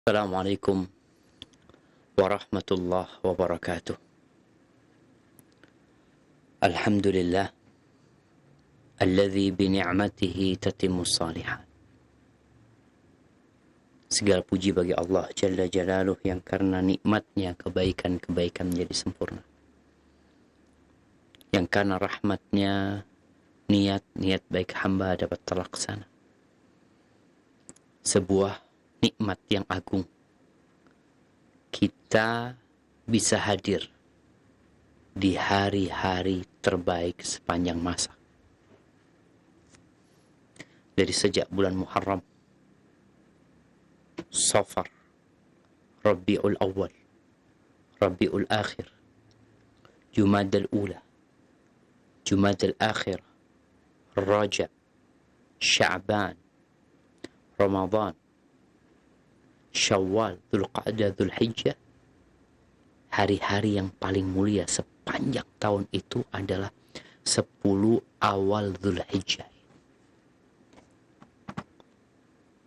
Assalamualaikum warahmatullahi wabarakatuh. Alhamdulillah alladzi bi ni'matihi tatimmus shalihat. Segala puji bagi Allah Jalla Jalaluh yang karena nikmatnya kebaikan-kebaikan menjadi sempurna. Yang karena rahmatnya niat-niat baik hamba dapat terlaksana. Sebuah nikmat yang agung. Kita bisa hadir di hari-hari terbaik sepanjang masa. Dari sejak bulan Muharram, Safar, Rabiul Awal, Rabiul Akhir, Jumadal Ula, Jumadal Akhir, Rajab, Sya'ban, Ramadan, Syawal, Dzulqa'dah, Dzulhijjah. Hari-hari yang paling mulia sepanjang tahun itu adalah 10 awal Dzulhijjah.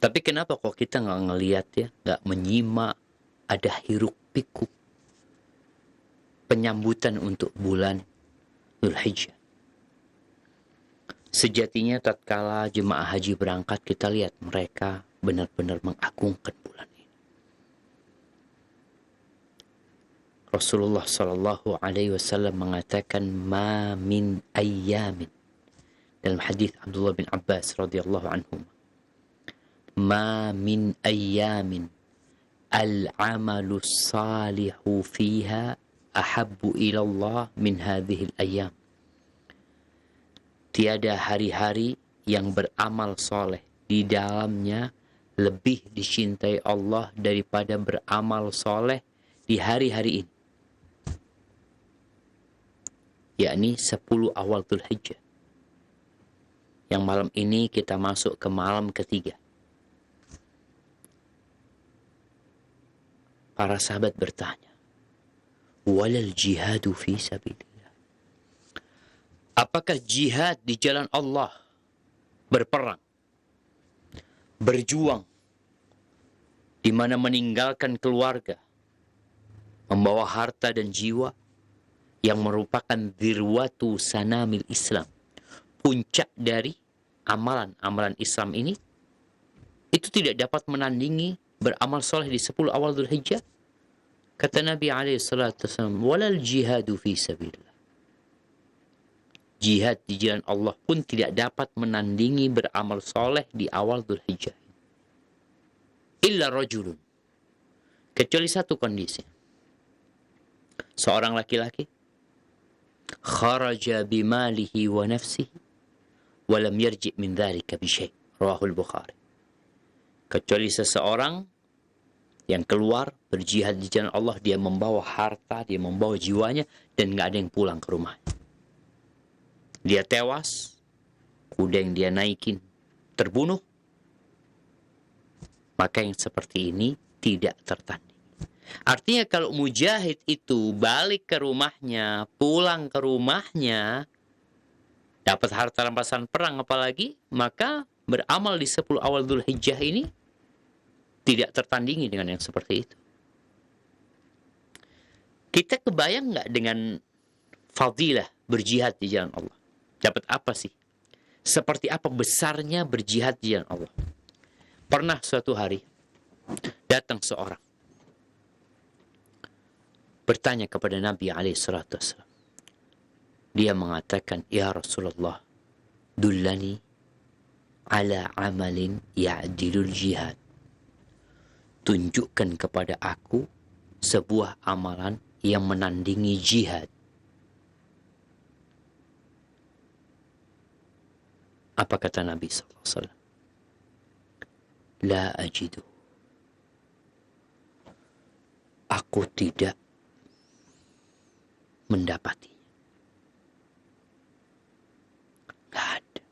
Tapi kenapa kok kita nggak ngelihat ya, nggak menyimak ada hiruk pikuk penyambutan untuk bulan Dzulhijjah. Sejatinya tatkala jemaah haji berangkat, kita lihat mereka benar-benar mengagungkan bulan ini. Rasulullah Shallallahu Alaihi Wasallam mengatakan, "Ma min ayyamin," dalam hadis Abdullah bin Abbas radhiyallahu anhu, "Ma min ayyamin al-amalu salihu fiha ahabbu ila Allah min hadhihi al-ayyam." Tiada hari-hari yang beramal soleh di dalamnya lebih dicintai Allah daripada beramal soleh di hari-hari ini, yakni 10 awal Dzulhijjah. Yang malam ini kita masuk ke malam ketiga. Para sahabat bertanya, "Walal jihadu fi sabilillah?" Apakah jihad di jalan Allah, berperang, berjuang, di mana meninggalkan keluarga, membawa harta dan jiwa, yang merupakan dzirwatu sanamil Islam, puncak dari amalan-amalan Islam ini, itu tidak dapat menandingi beramal soleh di 10 awal Dzulhijjah? Kata Nabi SAW, "Walal jihadu fi sabilillah." Jihad di jalan Allah pun tidak dapat menandingi beramal soleh di awal Dzulhijjah. Illa rajulun, kecuali satu kondisi. Seorang laki-laki kharaja bimalihi wa nafsihi wa lam yarji' min dzalika bi syai'. Rawahul Bukhari. Kecuali seseorang yang keluar berjihad di jalan Allah, dia membawa harta, dia membawa jiwanya, dan nggak ada yang pulang ke rumah. Dia tewas, kuda yang dia naikin terbunuh, maka yang seperti ini tidak tertanding. Artinya kalau mujahid itu balik ke rumahnya, pulang ke rumahnya, dapat harta rampasan perang apalagi, maka beramal di 10 awal Dzulhijjah ini tidak tertandingi dengan yang seperti itu. Kita kebayang nggak dengan fadilah berjihad di jalan Allah? Dapat apa sih? Seperti apa besarnya berjihad di jalan Allah? Pernah suatu hari datang seorang bertanya kepada Nabi SAW. Dia mengatakan, "Ya Rasulullah, dullani ala amalin ya'dilul jihad." Tunjukkan kepada aku sebuah amalan yang menandingi jihad. Apa kata Nabi SAW? La ajidu. Aku tidak mendapatinya. Gak ada.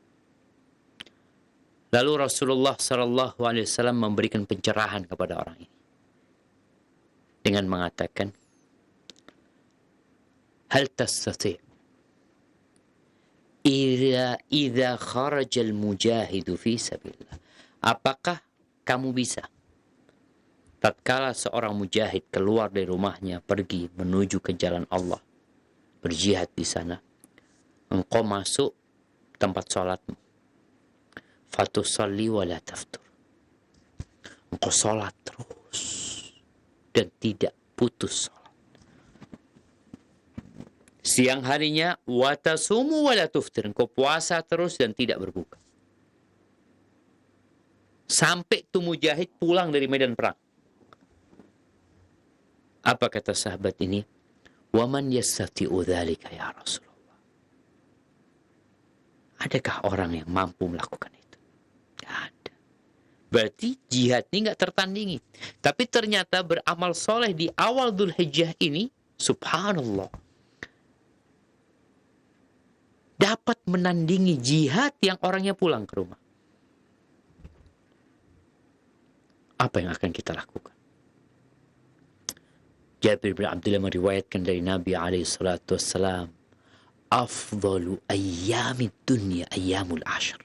Lalu Rasulullah SAW memberikan pencerahan kepada orang ini dengan mengatakan, "Hal tastati' idza kharajal mujahidu fi sabilillah." Apakah kamu bisa Tatkala seorang mujahid keluar dari rumahnya, pergi menuju ke jalan Allah, berjihad di sana, engkau masuk tempat sholatmu. Fatusalli wa la taftur. Engkau sholat terus dan tidak putus sholat. Siang harinya, watasumu wa la tuftir. Engkau puasa terus dan tidak berbuka. Sampai tu mujahid pulang dari medan perang. Apa kata sahabat ini? Waman yastati'u dzalika ya Rasulullah. Adakah orang yang mampu melakukan itu? Tidak ada. Berarti jihad ini nggak tertandingi. Tapi ternyata beramal soleh di awal Dzulhijjah ini, subhanallah, dapat menandingi jihad yang orangnya pulang ke rumah. Apa yang akan kita lakukan? Jabir bin Abdullah meriwayatkan dari Nabi SAW, afdalu ayyamid dunya ayyamul ashr.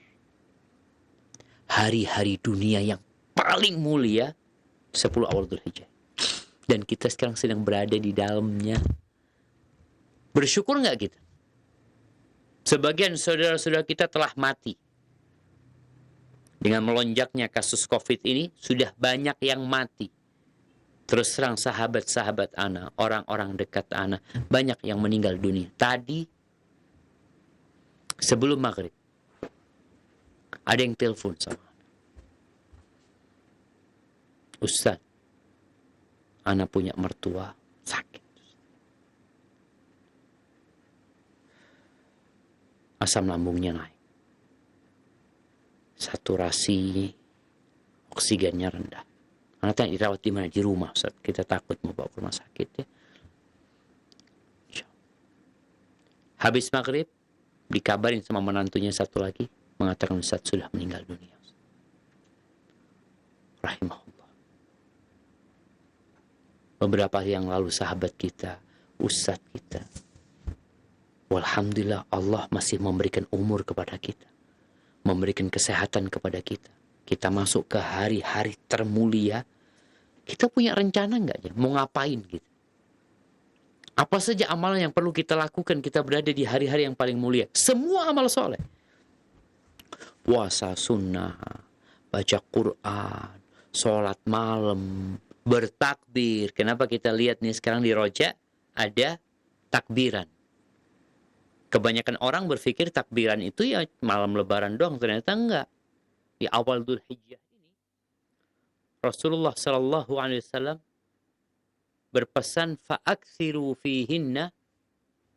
Hari-hari dunia yang paling mulia 10 awal Dzulhijjah. Dan kita sekarang sedang berada di dalamnya. Bersyukur nggak kita? Sebagian saudara-saudara kita telah mati. Dengan melonjaknya kasus COVID ini, sudah banyak yang mati. Terus terang sahabat-sahabat ana, orang-orang dekat ana, banyak yang meninggal dunia. Tadi, sebelum maghrib, ada yang telepon sama ana. Ustaz, ana punya mertua sakit. Asam lambungnya naik. Saturasi oksigennya rendah. Anak tanya dirawat di mana? Di rumah, Ustaz. Kita takut mau bawa ke rumah sakit ya. Habis maghrib, dikabarin sama menantunya satu lagi, mengatakan Ustaz sudah meninggal dunia. Rahimahullah. Beberapa hari yang lalu sahabat kita, Ustaz kita, walhamdulillah Allah masih memberikan umur kepada kita. Memberikan kesehatan kepada kita. Kita masuk ke hari-hari termulia. Kita punya rencana nggak ya? Mau ngapain gitu? Apa saja amalan yang perlu kita lakukan? Kita berada di hari-hari yang paling mulia. Semua amal soleh. Puasa sunnah, baca Quran, sholat malam, bertakbir. Kenapa kita lihat nih sekarang di Roja ada takbiran. Kebanyakan orang berpikir takbiran itu ya malam lebaran doang. Ternyata enggak. Di awal Dzulhijjah ini, Rasulullah SAW berpesan, fa'aksiru fihinna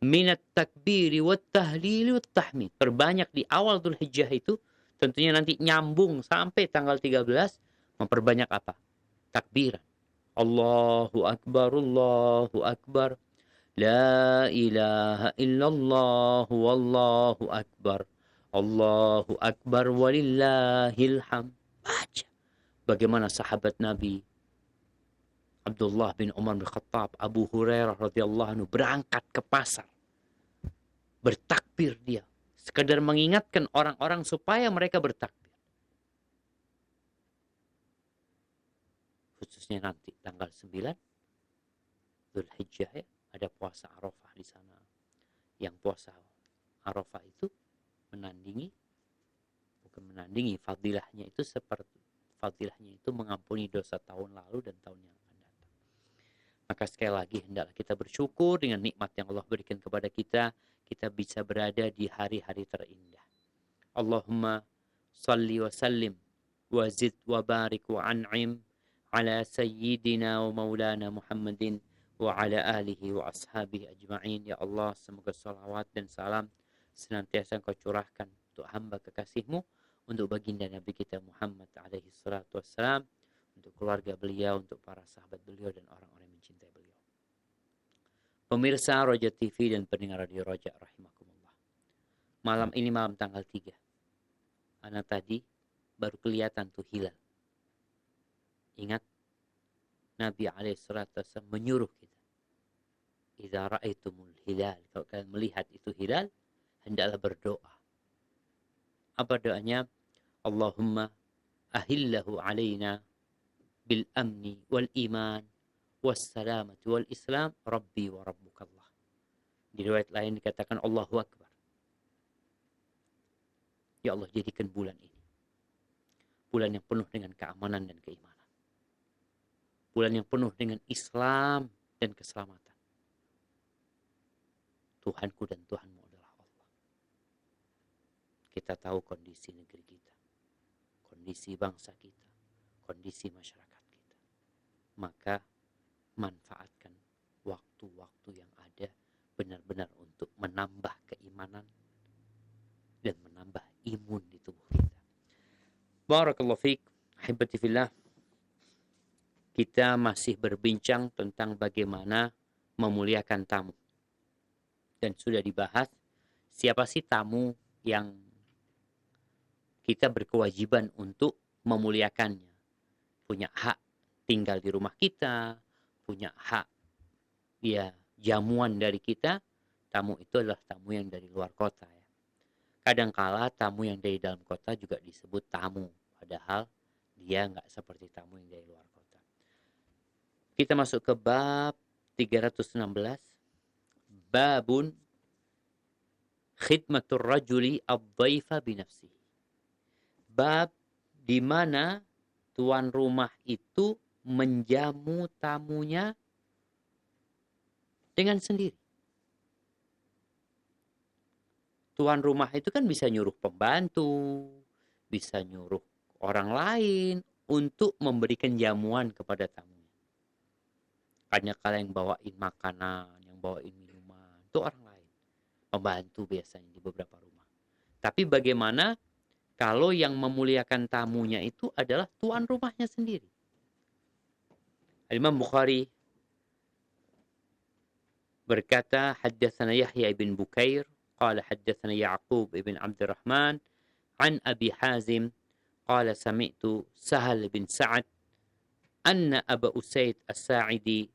minat takbiri wat tahlili wat tahmid. Perbanyak di awal Dzulhijjah itu, tentunya nanti nyambung sampai tanggal 13, memperbanyak apa? Takbiran. Allahu Akbar, Allahu Akbar. La ilaha illallah wallahu akbar. Allahu akbar walillahil hamd. Baca. Bagaimana sahabat Nabi Abdullah bin Umar bin Khattab, Abu Hurairah radhiyallahu anhu berangkat ke pasar. Bertakbir dia. Sekadar mengingatkan orang-orang supaya mereka bertakbir. Khususnya nanti tanggal 9 Dzulhijjah ya. Ada puasa Arafah di sana. Yang puasa Arafah itu fadilahnya itu seperti fadilahnya itu mengampuni dosa tahun lalu dan tahun yang akan datang. Maka sekali lagi hendaklah kita bersyukur dengan nikmat yang Allah berikan kepada kita. Kita bisa berada di hari-hari terindah. Allahumma salli wa sallim wa zid wa barik wa an'im ala sayyidina wa maulana Muhammadin wa ala alihi wa ashabihi ajma'in. Ya Allah, semoga salawat dan salam senantiasa Engkau curahkan untuk hamba kekasih-Mu, untuk baginda Nabi kita Muhammad alaihi salatu wassalam, untuk keluarga beliau, untuk para sahabat beliau dan orang-orang yang mencintai beliau. Pemirsa Roja TV dan pendengar Radio Roja rahimakumullah. Malam ini malam tanggal 3. Anak tadi baru kelihatan tuh hilal. Ingat Nabi alaihissalam menyuruh kita, idza ra'aitumul hilal, kalau kalian melihat itu hilal, hendaklah berdoa. Apa doanya? Allahumma ahillahu alaina bil amni wal iman was salamati wal islam rabbi wa rabbukallah. Di riwayat lain dikatakan Allahu Akbar. Ya Allah, jadikan bulan ini bulan yang penuh dengan keamanan dan keimanan. Bulan yang penuh dengan Islam dan keselamatan. Tuhanku dan Tuhanmu adalah Allah. Kita tahu kondisi negeri kita, kondisi bangsa kita, kondisi masyarakat kita. Maka manfaatkan waktu-waktu yang ada benar-benar untuk menambah keimanan dan menambah imun di tubuh kita. Barakallahu fiik, ahibati fillah. Kita masih berbincang tentang bagaimana memuliakan tamu. Dan sudah dibahas siapa sih tamu yang kita berkewajiban untuk memuliakannya. Punya hak tinggal di rumah kita, punya hak jamuan dari kita. Tamu itu adalah tamu yang dari luar kota ya. Kadangkala tamu yang dari dalam kota juga disebut tamu, padahal dia nggak seperti tamu yang dari luar kota. Kita masuk ke bab 316. Babun khidmatur rajuli ad-dhaifa binafsihi. Bab di mana tuan rumah itu menjamu tamunya dengan sendiri. Tuan rumah itu kan bisa nyuruh pembantu, bisa nyuruh orang lain untuk memberikan jamuan kepada tamunya. Kadang-kala yang bawain makanan, yang bawain minuman, itu orang lain. Pembantu biasanya di beberapa rumah. Tapi bagaimana kalau yang memuliakan tamunya itu adalah tuan rumahnya sendiri? Imam Bukhari berkata, haddatsana Yahya ibn Bukair قال حدثنا يعقوب بن عبد الرحمن عن أبي حازم قال سمعت سهل بن سعد أن أبا أسيد الساعدي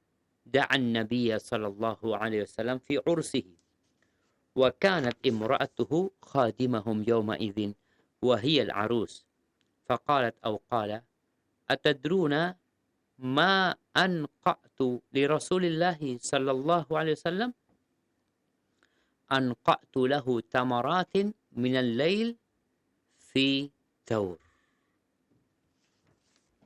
دعا النبي صلى الله عليه وسلم في عرسه وكانت امرأته خادمهم يومئذ وهي العروس فقالت أو قال أتدرون ما أنقأت لرسول الله صلى الله عليه وسلم anqa'tu lahu tamaratin minal lail fi taur.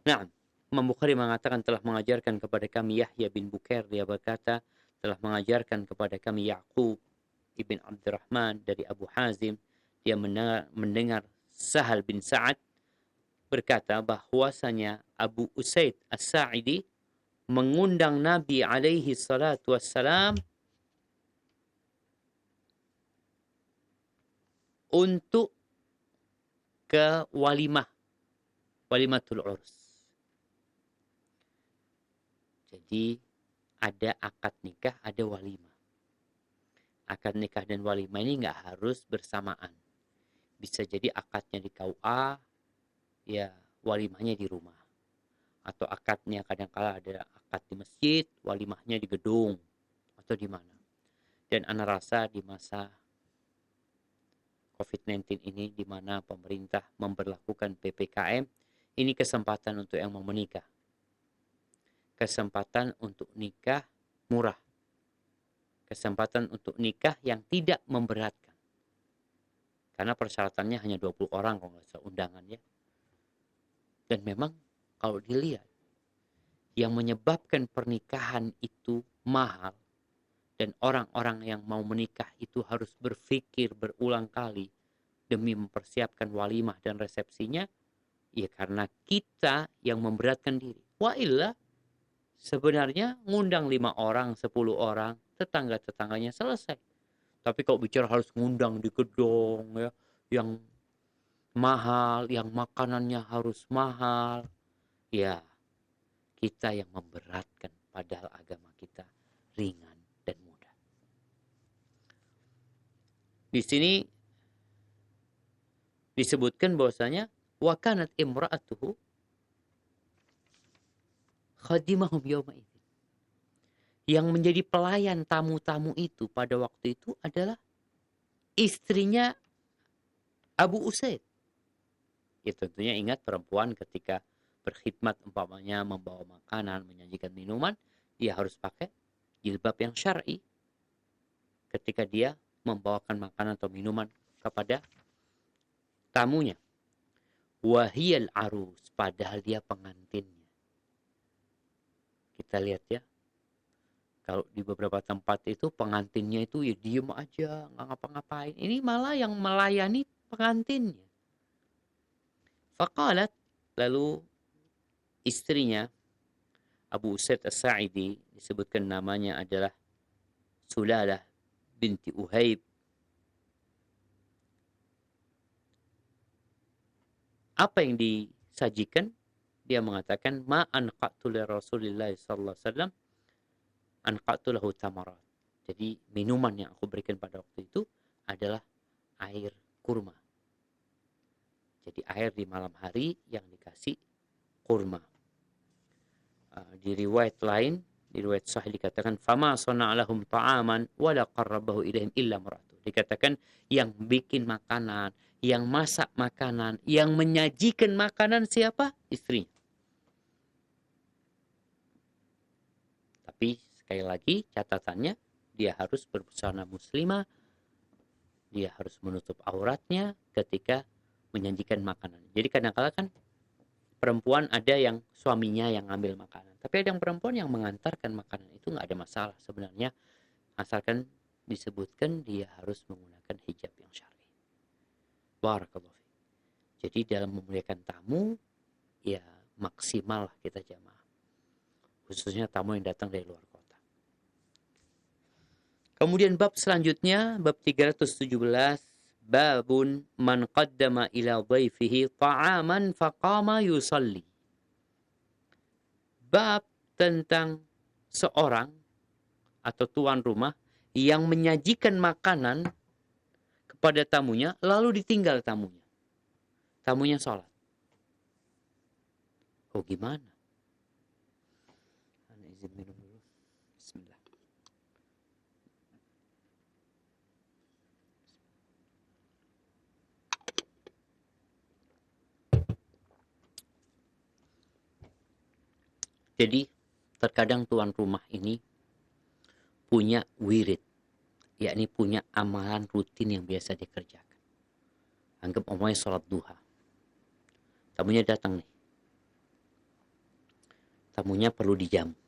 Nah, Imam Bukhari mengatakan telah mengajarkan kepada kami Yahya bin Bukair, dia berkata telah mengajarkan kepada kami Ya'qub ibn Abdurrahman dari Abu Hazim, dia mendengar Sahal bin Sa'ad berkata bahwasanya Abu Usaid As-Sa'idi mengundang Nabi alaihi salatu wassalam untuk ke walimatul urs. Jadi ada akad nikah, ada walimah. Akad nikah dan walimah ini nggak harus bersamaan. Bisa jadi akadnya di KUA, ya walimahnya di rumah. Atau akadnya kadang-kala ada akad di masjid, walimahnya di gedung atau di mana. Dan ana rasa di masa COVID-19 ini di mana pemerintah memberlakukan PPKM, ini kesempatan untuk yang mau menikah. Kesempatan untuk nikah murah. Kesempatan untuk nikah yang tidak memberatkan. Karena persyaratannya hanya 20 orang kalau nggak salah undangannya. Dan memang kalau dilihat, yang menyebabkan pernikahan itu mahal, dan orang-orang yang mau menikah itu harus berpikir berulang kali demi mempersiapkan walimah dan resepsinya, ya karena kita yang memberatkan diri. Wa illa, sebenarnya ngundang 5 orang, 10 orang, tetangga-tetangganya selesai. Tapi kalau bicara harus ngundang di gedung ya, yang mahal, yang makanannya harus mahal, ya kita yang memberatkan, padahal agama kita ringan dan mudah. Di sini disebutkan bahwasanya wa kanat imra'atuhu khadimahum yawma idzin. Yang menjadi pelayan tamu-tamu itu pada waktu itu adalah istrinya Abu Usaid. Ya tentunya ingat perempuan ketika berkhidmat, umpamanya membawa makanan, menyajikan minuman, dia harus pakai jilbab yang syar'i ketika dia membawakan makanan atau minuman kepada tamunya. Wahiyal arus, padahal dia pengantinnya. Kita lihat ya, kalau di beberapa tempat itu pengantinnya itu ya diem aja, nggak ngapa-ngapain. Ini malah yang melayani pengantinnya. Faqalat, lalu istrinya Abu Usaid As-Sa'idi, disebutkan namanya adalah Sulalah binti Uhaib. Apa yang disajikan? Dia mengatakan, ma anqa'tu li Rasulillah sallallahu alaihi wasallam anqa'tu lahu tamarat. Jadi minuman yang aku berikan pada waktu itu adalah air kurma. Jadi air di malam hari yang dikasih kurma. Di riwayat lain, di riwayat sahih dikatakan, fama sana'alahum ta'aman wala qarrabahu ilaihim illa mar'atu. Dikatakan yang bikin makanan, yang masak makanan, yang menyajikan makanan siapa? Istrinya. Tapi sekali lagi catatannya, dia harus berbusana muslimah, dia harus menutup auratnya ketika menyajikan makanan. Jadi kadang-kadang kan perempuan ada yang suaminya yang ngambil makanan, tapi ada yang perempuan yang mengantarkan makanan, itu nggak ada masalah sebenarnya, asalkan disebutkan dia harus menggunakan hijab yang syar'i. Barakallahu fiik. Jadi dalam memuliakan tamu, ya maksimal lah kita jamaah. Khususnya tamu yang datang dari luar kota. Kemudian bab selanjutnya, bab 317, babun man qaddama ila dhaifihi ta'aman faqama yusalli. Bab tentang seorang atau tuan rumah yang menyajikan makanan kepada tamunya, lalu ditinggal tamunya. Tamunya sholat. Oh gimana? Ana izin minum dulu. Bismillah. Jadi terkadang tuan rumah ini punya wirid, yakni punya amalan rutin yang biasa dikerjakan. Anggap umpamanya sholat duha. Tamunya datang nih. Tamunya perlu dijamu.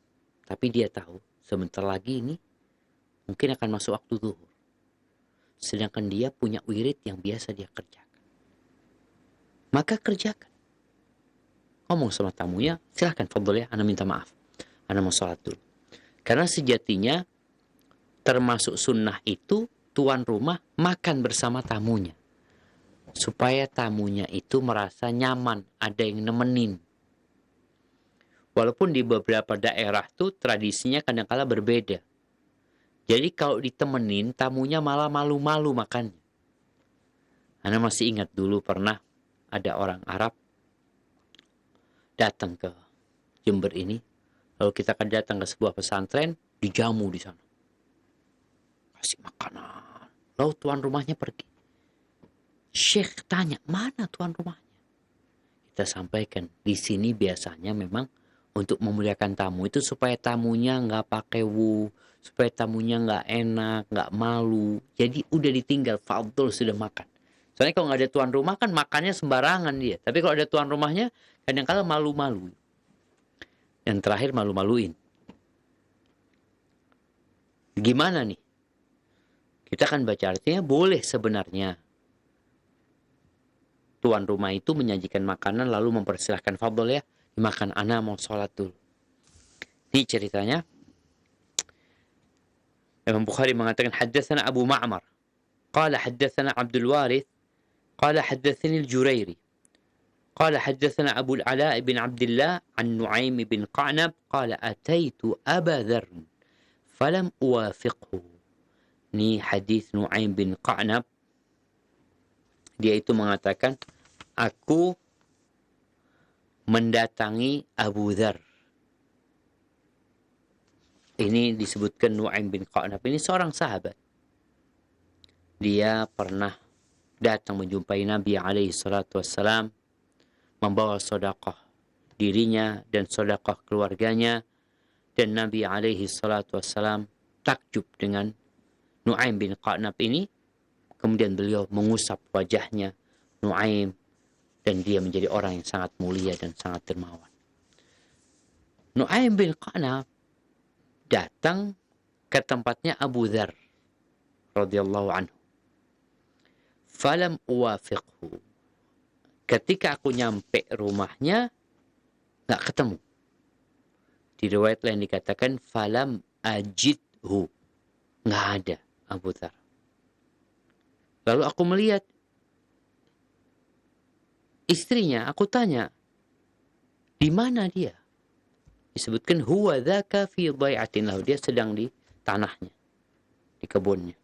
Tapi dia tahu sebentar lagi ini mungkin akan masuk waktu zuhur. Sedangkan dia punya wirid yang biasa dia kerjakan. Maka kerjakan. Ngomong sama tamunya, silahkan fadhol ya, ana minta maaf. Ana mau sholat dulu. Karena sejatinya termasuk sunnah itu tuan rumah makan bersama tamunya. Supaya tamunya itu merasa nyaman, ada yang nemenin. Walaupun di beberapa daerah tuh tradisinya kadang-kala berbeda. Jadi kalau ditemenin, tamunya malah malu-malu makannya. Ana masih ingat dulu pernah ada orang Arab datang ke Jember ini. Lalu kita akan datang ke sebuah pesantren, dijamu di sana. Kasih makanan. Lalu tuan rumahnya pergi. Syekh tanya, mana tuan rumahnya? Kita sampaikan, di sini biasanya memang untuk memuliakan tamu itu supaya tamunya nggak pakai supaya tamunya nggak enak, nggak malu. Jadi udah ditinggal, fadhol sudah makan. Soalnya kalau nggak ada tuan rumah kan makannya sembarangan dia. Tapi kalau ada tuan rumahnya, kadang-kala malu-malu. Yang terakhir malu-maluin. Gimana nih? Kita akan baca artinya, boleh sebenarnya tuan rumah itu menyajikan makanan lalu mempersilahkan fadhol ya, dimakan, ana mau sholat dulu. Ini ceritanya. Imam Bukhari mengatakan, haddatsana Abu Ma'mar qala haddatsana Abdul Warith qala haddatsani al-Jurairi qala haddatsana Abu al-Ala bin Abdullah an Nu'aim bin Qa'nab qala ataitu Aba Dharr falam uwafiqhu. Ini hadis Nu'aim bin Qa'nab. Dia itu mengatakan, aku mendatangi Abu Dharr. Ini disebutkan Nu'aim bin Qa'nab. Ini seorang sahabat. Dia pernah datang menjumpai Nabi alaihi salatu wassalam membawa sedekah dirinya dan sedekah keluarganya. Dan Nabi alaihi salatu wassalam takjub dengan Nu'aim bin Qa'nab ini. Kemudian beliau mengusap wajahnya Nu'aim, dan dia menjadi orang yang sangat mulia dan sangat dermawan. Nu'aim bin Qa'nab datang ke tempatnya Abu Dzar radhiyallahu anhu. Falam uwafiqhu. Ketika aku nyampe rumahnya, nggak ketemu. Di riwayat lain dikatakan falam ajidhu, nggak ada Abu Dzar. Lalu aku melihat istrinya, aku tanya, di mana dia? Disebutkan huwa dzaka fi dhai'atin lahu, dia sedang di tanahnya, di kebunnya.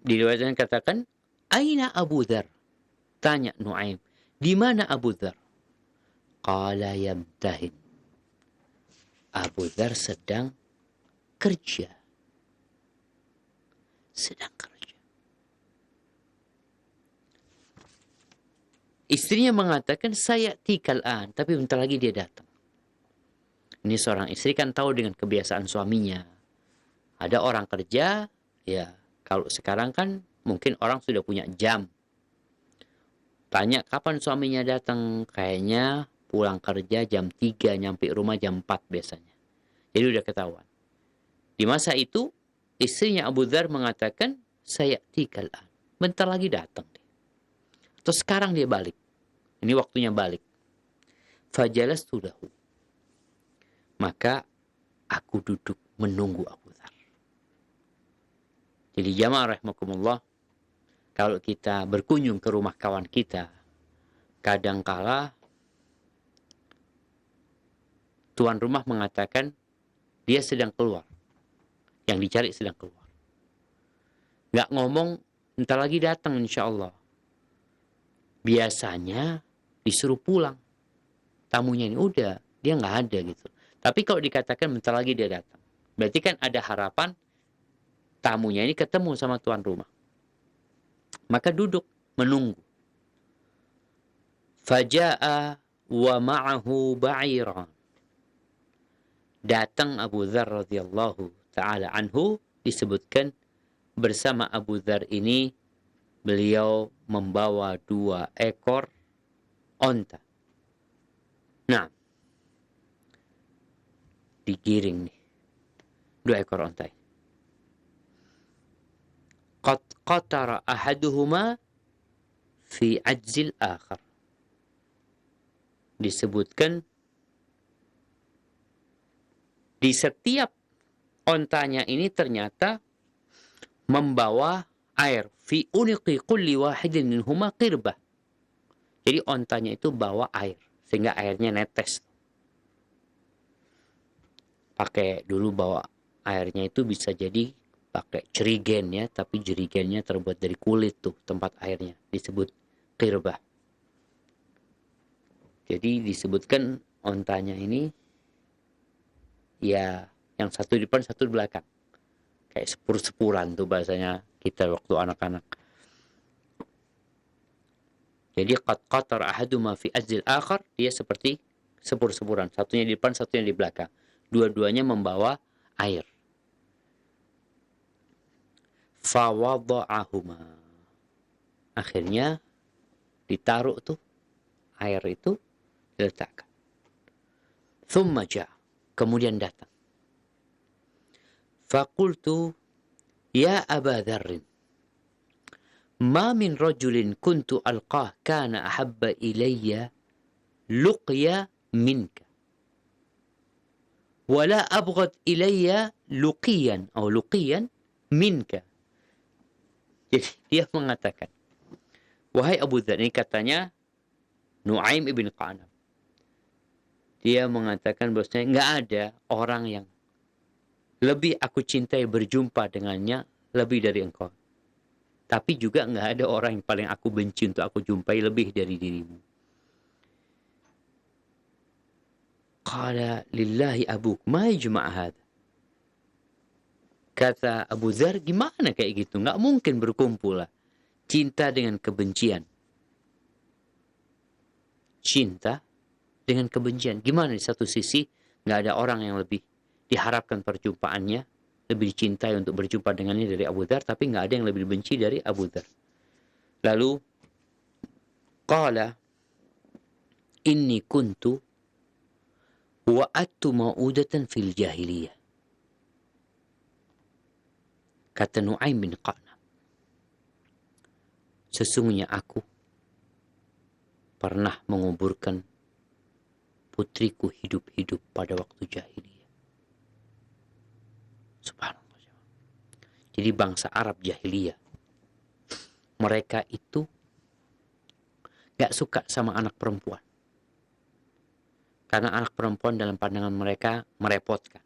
Di riwayat lain katakan aina Abu Dzar? Tanya Nu'aim, di mana Abu Dzar? Qala yamtahin. Abu Dzar sedang kerja. Sedang kerja. Istrinya mengatakan, saya tikal'an, tapi bentar lagi dia datang. Ini seorang istri kan tahu dengan kebiasaan suaminya. Ada orang kerja, ya kalau sekarang kan mungkin orang sudah punya jam. Tanya kapan suaminya datang, kayaknya pulang kerja jam 3, nyampe rumah jam 4 biasanya. Jadi udah ketahuan. Di masa itu, istrinya Abu Dzar mengatakan, saya tikal'an. Bentar lagi datang dia. Atau sekarang dia balik. Ini waktunya balik. Fajalastu lahu. Maka aku duduk menunggu Abu Dzar. Jadi jamaah rahimakumullah, kalau kita berkunjung ke rumah kawan kita, kadangkala tuan rumah mengatakan dia sedang keluar. Yang dicari sedang keluar. Nggak ngomong, entar lagi datang insya Allah. Biasanya disuruh pulang. Tamunya ini udah, dia nggak ada gitu. Tapi kalau dikatakan bentar lagi dia datang, berarti kan ada harapan tamunya ini ketemu sama tuan rumah. Maka duduk menunggu. Faja'a wa ma'ahu ba'iran. Datang Abu Dzar radhiyallahu ta'ala anhu, disebutkan bersama Abu Dzar ini beliau membawa 2 ekor onta. Nah, digiring nih 2 ekor onta. Qad qatara ahaduhuma fi ajzil akhar. Disebutkan di setiap ontanya ini ternyata membawa air. Fi uniqi kulli wahidin minhuma qirbah. Jadi ontanya itu bawa air, sehingga airnya netes. Pakai dulu bawa airnya itu bisa jadi pakai jerigen ya, tapi jerigennya terbuat dari kulit tuh tempat airnya, disebut qirbah. Jadi disebutkan ontanya ini ya yang satu di depan, satu di belakang. Kayak sepur-sepuran tuh bahasanya kita waktu anak-anak. Jadi qad qatar ahaduma fi ajzil akhar, dia seperti sepur-sepuran, satunya di depan, satunya di belakang. Dua-duanya membawa air. Fa wada'ahuma. Akhirnya ditaruh tuh air itu, diletakkan. Thumma ja'a. Kemudian datang. Faqultu ya Aba Dzarrin, ma min rajulin kuntu alqah kana ahabba ilayya luqya minka wala abghad ilayya luqiyan atau luqiyan minka. Jadi dia mengatakan, wahai Abu Dzar, ini katanya Nu'aim ibn Qa'nab. Dia mengatakan bahwasanya enggak ada orang yang lebih aku cintai berjumpa dengannya lebih dari engkau. Tapi juga enggak ada orang yang paling aku benci untuk aku jumpai lebih dari dirimu. Qala lillahi abuk ma yajma' hadha. Kata Abu Dzar, gimana kayak gitu? Enggak mungkin berkumpul lah. Cinta dengan kebencian. cinta dengan kebencian. Gimana di satu sisi nggak ada orang yang lebih diharapkan perjumpaannya, lebih dicintai untuk berjumpa dengannya dari Abu Dzar, tapi nggak ada yang lebih dibenci dari Abu Dzar. Lalu qala inni kuntu wa'adtu mau'udatan fil jahiliyah. Kata Nu'aim bin Qa'nab, sesungguhnya aku pernah menguburkan putriku hidup-hidup pada waktu jahiliyah. Subhanallah. Jadi bangsa Arab jahiliyah, mereka itu gak suka sama anak perempuan. Karena anak perempuan dalam pandangan mereka merepotkan.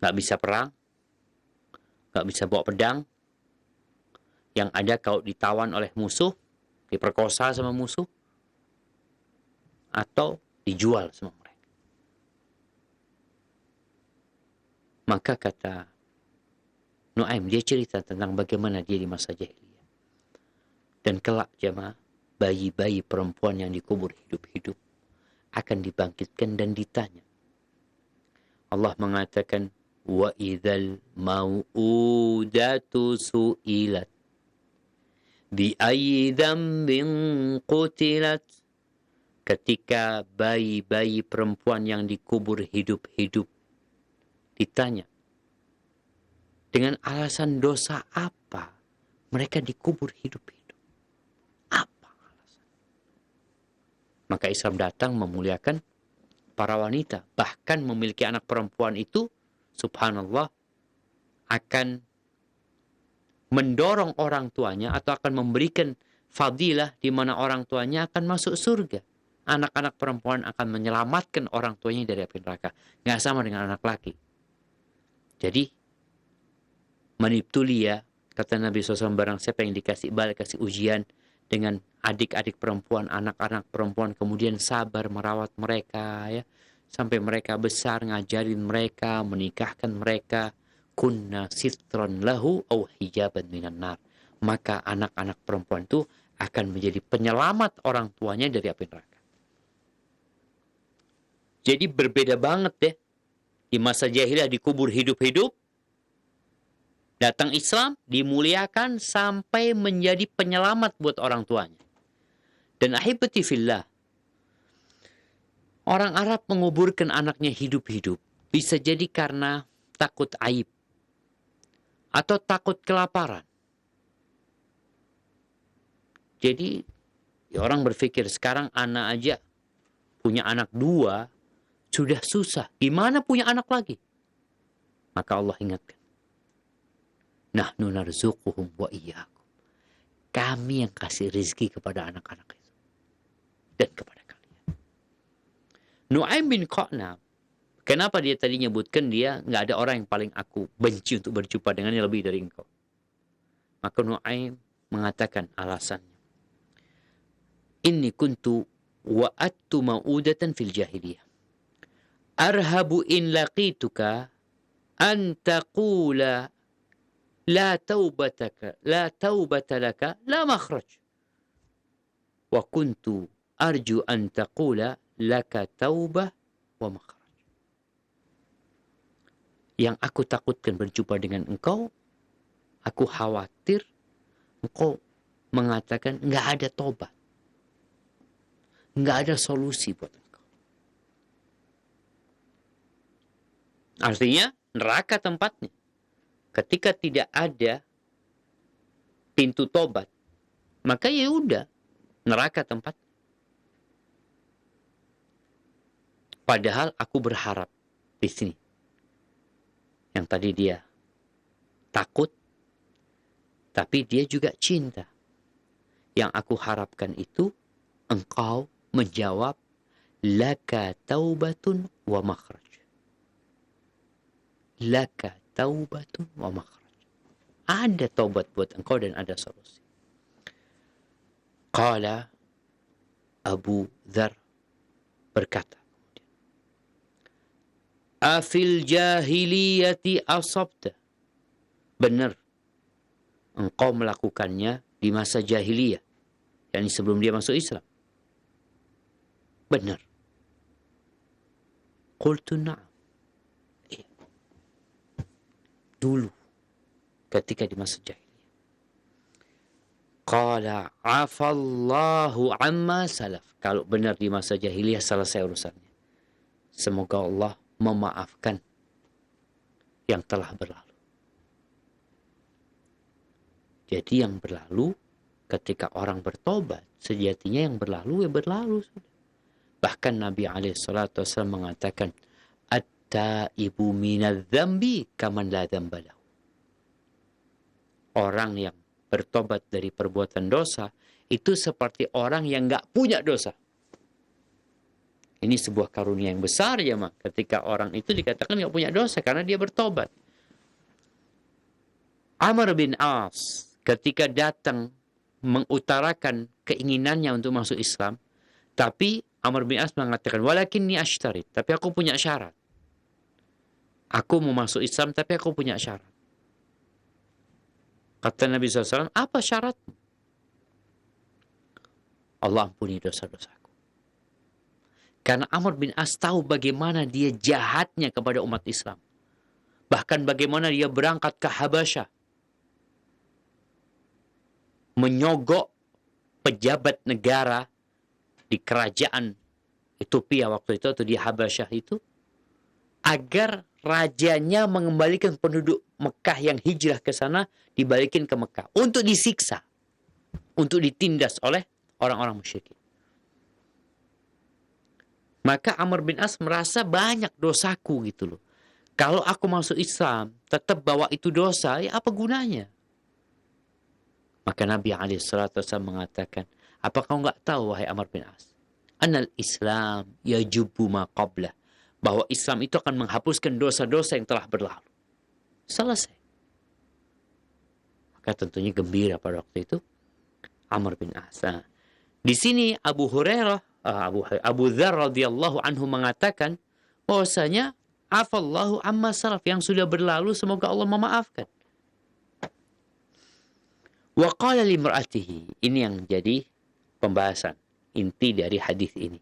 Gak bisa perang, gak bisa bawa pedang. Yang ada kalau ditawan oleh musuh, diperkosa sama musuh, atau dijual sama mereka. Maka kata Nu'aim, dia cerita tentang bagaimana dia di masa jahiliyah. Dan kelak jemaah, bayi-bayi perempuan yang dikubur hidup-hidup akan dibangkitkan dan ditanya. Allah mengatakan, wa idzal mau'udatu su'ilat bi ayyi dzambin qutilat. Ketika bayi-bayi perempuan yang dikubur hidup-hidup ditanya, dengan alasan dosa apa mereka dikubur hidup-hidup? Apa alasan? Maka Islam datang memuliakan para wanita. Bahkan memiliki anak perempuan itu, subhanallah, akan mendorong orang tuanya atau akan memberikan fadilah di mana orang tuanya akan masuk surga. Anak-anak perempuan akan menyelamatkan orang tuanya dari api neraka. Nggak sama dengan anak laki. Jadi, manibtulia, kata Nabi SAW, barang siapa yang dikasih ujian dengan adik-adik perempuan, anak-anak perempuan, kemudian sabar merawat mereka, ya, sampai mereka besar, ngajarin mereka, menikahkan mereka, kunna sitran lahu au hijaban minan nar. Maka anak-anak perempuan itu akan menjadi penyelamat orang tuanya dari api neraka. Jadi berbeda banget deh. Di masa jahiliyah dikubur hidup-hidup, datang Islam, dimuliakan sampai menjadi penyelamat buat orang tuanya. Dan ahibati fillah, orang Arab menguburkan anaknya hidup-hidup bisa jadi karena takut aib atau takut kelaparan. Jadi orang berpikir sekarang anak aja punya anak 2 sudah susah, gimana punya anak lagi? Maka Allah ingatkan, nahnu narzuquhum wa iyyakum. Kami yang kasih rezeki kepada anak-anak itu dan kepada kalian. Nu'aim bin Qa'nab, kenapa dia tadi nyebutkan dia nggak ada orang yang paling aku benci untuk berjumpa dengannya lebih dari engkau? Maka Nu'aim mengatakan alasannya, inni kuntu wa'attu mau'udatan fil jahiliyah. Arhabu in laqituka an taqula la taubata laka la makhraj. Wa kuntu arju an taqula laka taubah wa makhraj. Yang aku takutkan berjumpa dengan engkau, aku khawatir engkau mengatakan nggak ada tobat, nggak ada solusi buat engkau. Artinya neraka tempatnya. Ketika tidak ada pintu tobat, maka ya udah, neraka tempat. Padahal aku berharap di sini. Yang tadi dia takut, tapi dia juga cinta. Yang aku harapkan itu engkau menjawab laka taubatun wa makhraj. Laka taubatun wa makhraj. Ada taubat buat engkau dan ada solusi. Qala Abu Dzar berkata, afil jahiliyati asabta. Benar, engkau melakukannya di masa jahiliyah, yakni sebelum dia masuk Islam. benar? Qultu na'am. Dulu, ketika di masa jahiliyah. Qala afallahu amma salaf. Kalau benar di masa jahiliyah selesai urusannya. Semoga Allah memaafkan yang telah berlalu. Jadi yang berlalu, ketika orang bertobat, sejatinya yang berlalu ya berlalu sudah. Bahkan Nabi SAW mengatakan, at-taibu minadz-dzambi kaman la dzamba lahu. Orang yang bertobat dari perbuatan dosa, itu seperti orang yang nggak punya dosa. Ini sebuah karunia yang besar ya, Mak. Ketika orang itu dikatakan nggak punya dosa karena dia bertobat. Amr bin As ketika datang mengutarakan keinginannya untuk masuk Islam, tapi Amr bin As mengatakan, walakinni ashtarit, tapi aku punya syarat. Aku mau masuk Islam, tapi aku punya syarat. Kata Nabi SAW, apa syaratmu? Allah ampuni dosa-dosaku. Karena Amr bin As tahu bagaimana dia jahatnya kepada umat Islam. Bahkan bagaimana dia berangkat ke Habasyah. Menyogok pejabat negara di kerajaan Ethiopia waktu itu, atau di Habasyah itu, agar rajanya mengembalikan penduduk Mekah yang hijrah ke sana, dibalikin ke Mekah untuk disiksa, untuk ditindas oleh orang-orang musyrikin. Maka Amr bin As merasa banyak dosaku gitu loh. Kalau aku masuk Islam, tetap bawa itu dosa, ya apa gunanya? Maka Nabi SAW mengatakan, apa kau nggak tahu wahai Amr bin As? Anal Islam yajubu ma qablah. Bahwa Islam itu akan menghapuskan dosa-dosa yang telah berlalu. Selesai. Maka tentunya gembira pada waktu itu Amr bin As. Nah, di sini Abu Dzar radhiyallahu anhu mengatakan bahwasanya afallahu amma salaf, yang sudah berlalu semoga Allah memaafkan. Wa qala limra'atihi, ini yang jadi pembahasan inti dari hadis ini.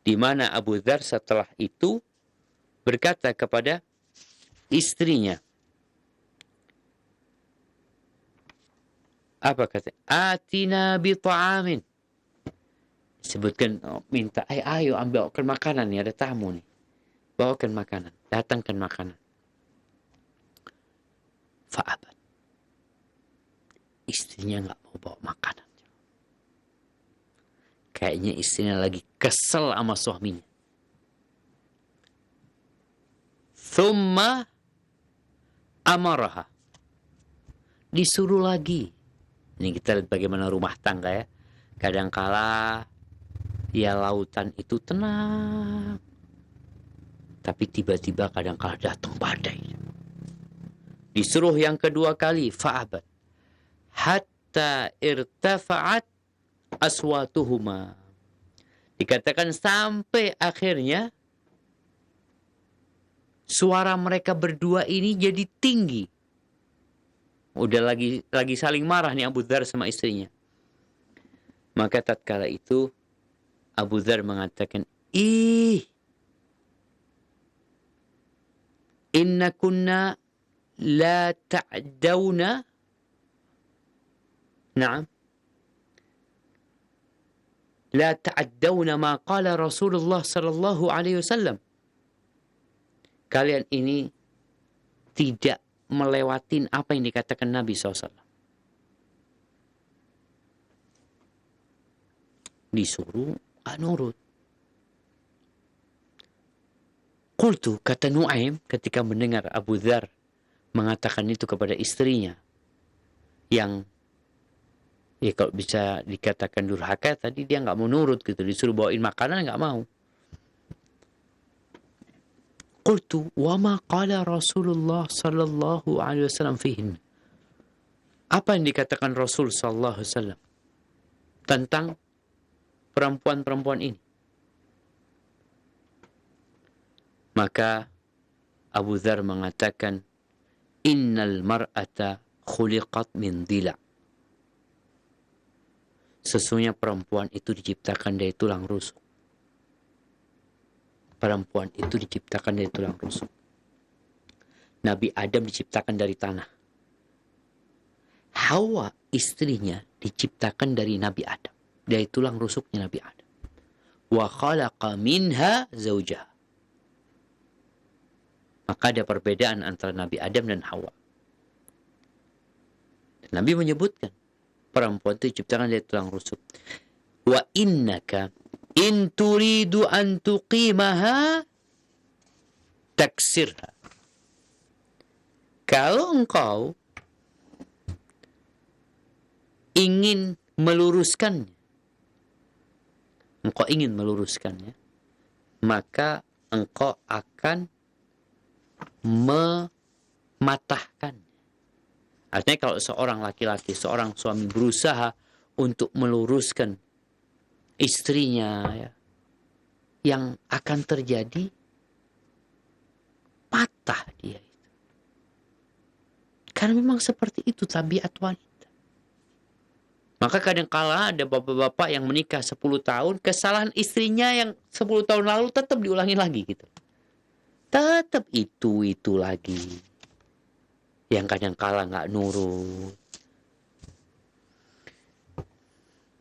Di mana Abu Dzar setelah itu berkata kepada istrinya, apa kata? Atina bi ta'amin. Sebutkan, minta, ayo ambilkan makanan nih, ada tamu nih. Bawakan makanan, datangkan makanan. Fa'abat. Istrinya nggak mau bawa makanan. Kayaknya istrinya lagi kesel sama suaminya. Thumma amaraha. Disuruh lagi. Ini kita lihat bagaimana rumah tangga ya. Kadangkala ya lautan itu tenang. Tapi tiba-tiba kadangkala datang badai. Disuruh yang kedua kali, fa'abat. Hatta irtafa'at aswatuhuma. Dikatakan sampai akhirnya suara mereka berdua ini jadi tinggi. Udah lagi saling marah nih Abu Dzar sama istrinya. Maka tatkala itu Abu Dzar mengatakan, inna kunna la ta'dawna. Naam. La ta'addawna ma qala Rasulullah sallallahu alaihi wasallam. Kalian ini tidak melewatin apa yang dikatakan Nabi SAW. Disuruh nurut. Qultu, kata Nuaim ketika mendengar Abu Dzar mengatakan itu kepada istrinya, yang ya kalau bisa dikatakan durhaka, tadi dia nggak mau nurut gitu, disuruh bawain makanan nggak mau. Qultu wa ma qala Rasulullah sallallahu alaihi wasallam fihin. Apa yang dikatakan Rasul sallallahu alaihi wasallam tentang perempuan-perempuan ini? Maka Abu Dzar mengatakan, innal mar'ata khuliqat min dhila. Sesungguhnya perempuan itu diciptakan dari tulang rusuk. perempuan itu diciptakan dari tulang rusuk. Nabi Adam diciptakan dari tanah. Hawa istrinya diciptakan dari Nabi Adam, dari tulang rusuknya Nabi Adam. Wa khalaqa minha zawjaha. Maka ada perbedaan antara Nabi Adam dan Hawa. Nabi menyebutkan perempuan itu diciptakan dari tulang rusuk. Wa innaka in turidu an tuqimaha taksirha. Kalau engkau ingin meluruskannya, maka engkau akan mematahkan. Artinya kalau seorang laki-laki, seorang suami berusaha untuk meluruskan istrinya, ya, yang akan terjadi patah dia itu. Karena memang seperti itu tabiat wanita. Maka kadang-kala ada bapak-bapak yang menikah 10 tahun, kesalahan istrinya yang 10 tahun lalu tetap diulangi lagi gitu. Tetap itu lagi. Yang kadang-kala nggak nurut.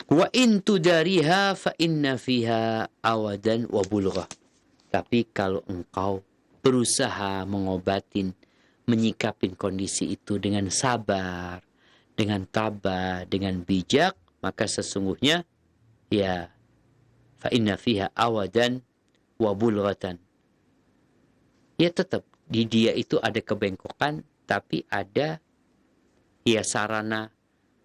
Wa in tudariha fa inna fiha awadan wa bulghah. Tapi kalau engkau berusaha mengobatin, menyikapin kondisi itu dengan sabar, dengan tabah, dengan bijak, maka sesungguhnya ya fa inna fiha awadan wa bulghatan. Ya tetap di dia itu ada kebengkokan, tapi ada ya sarana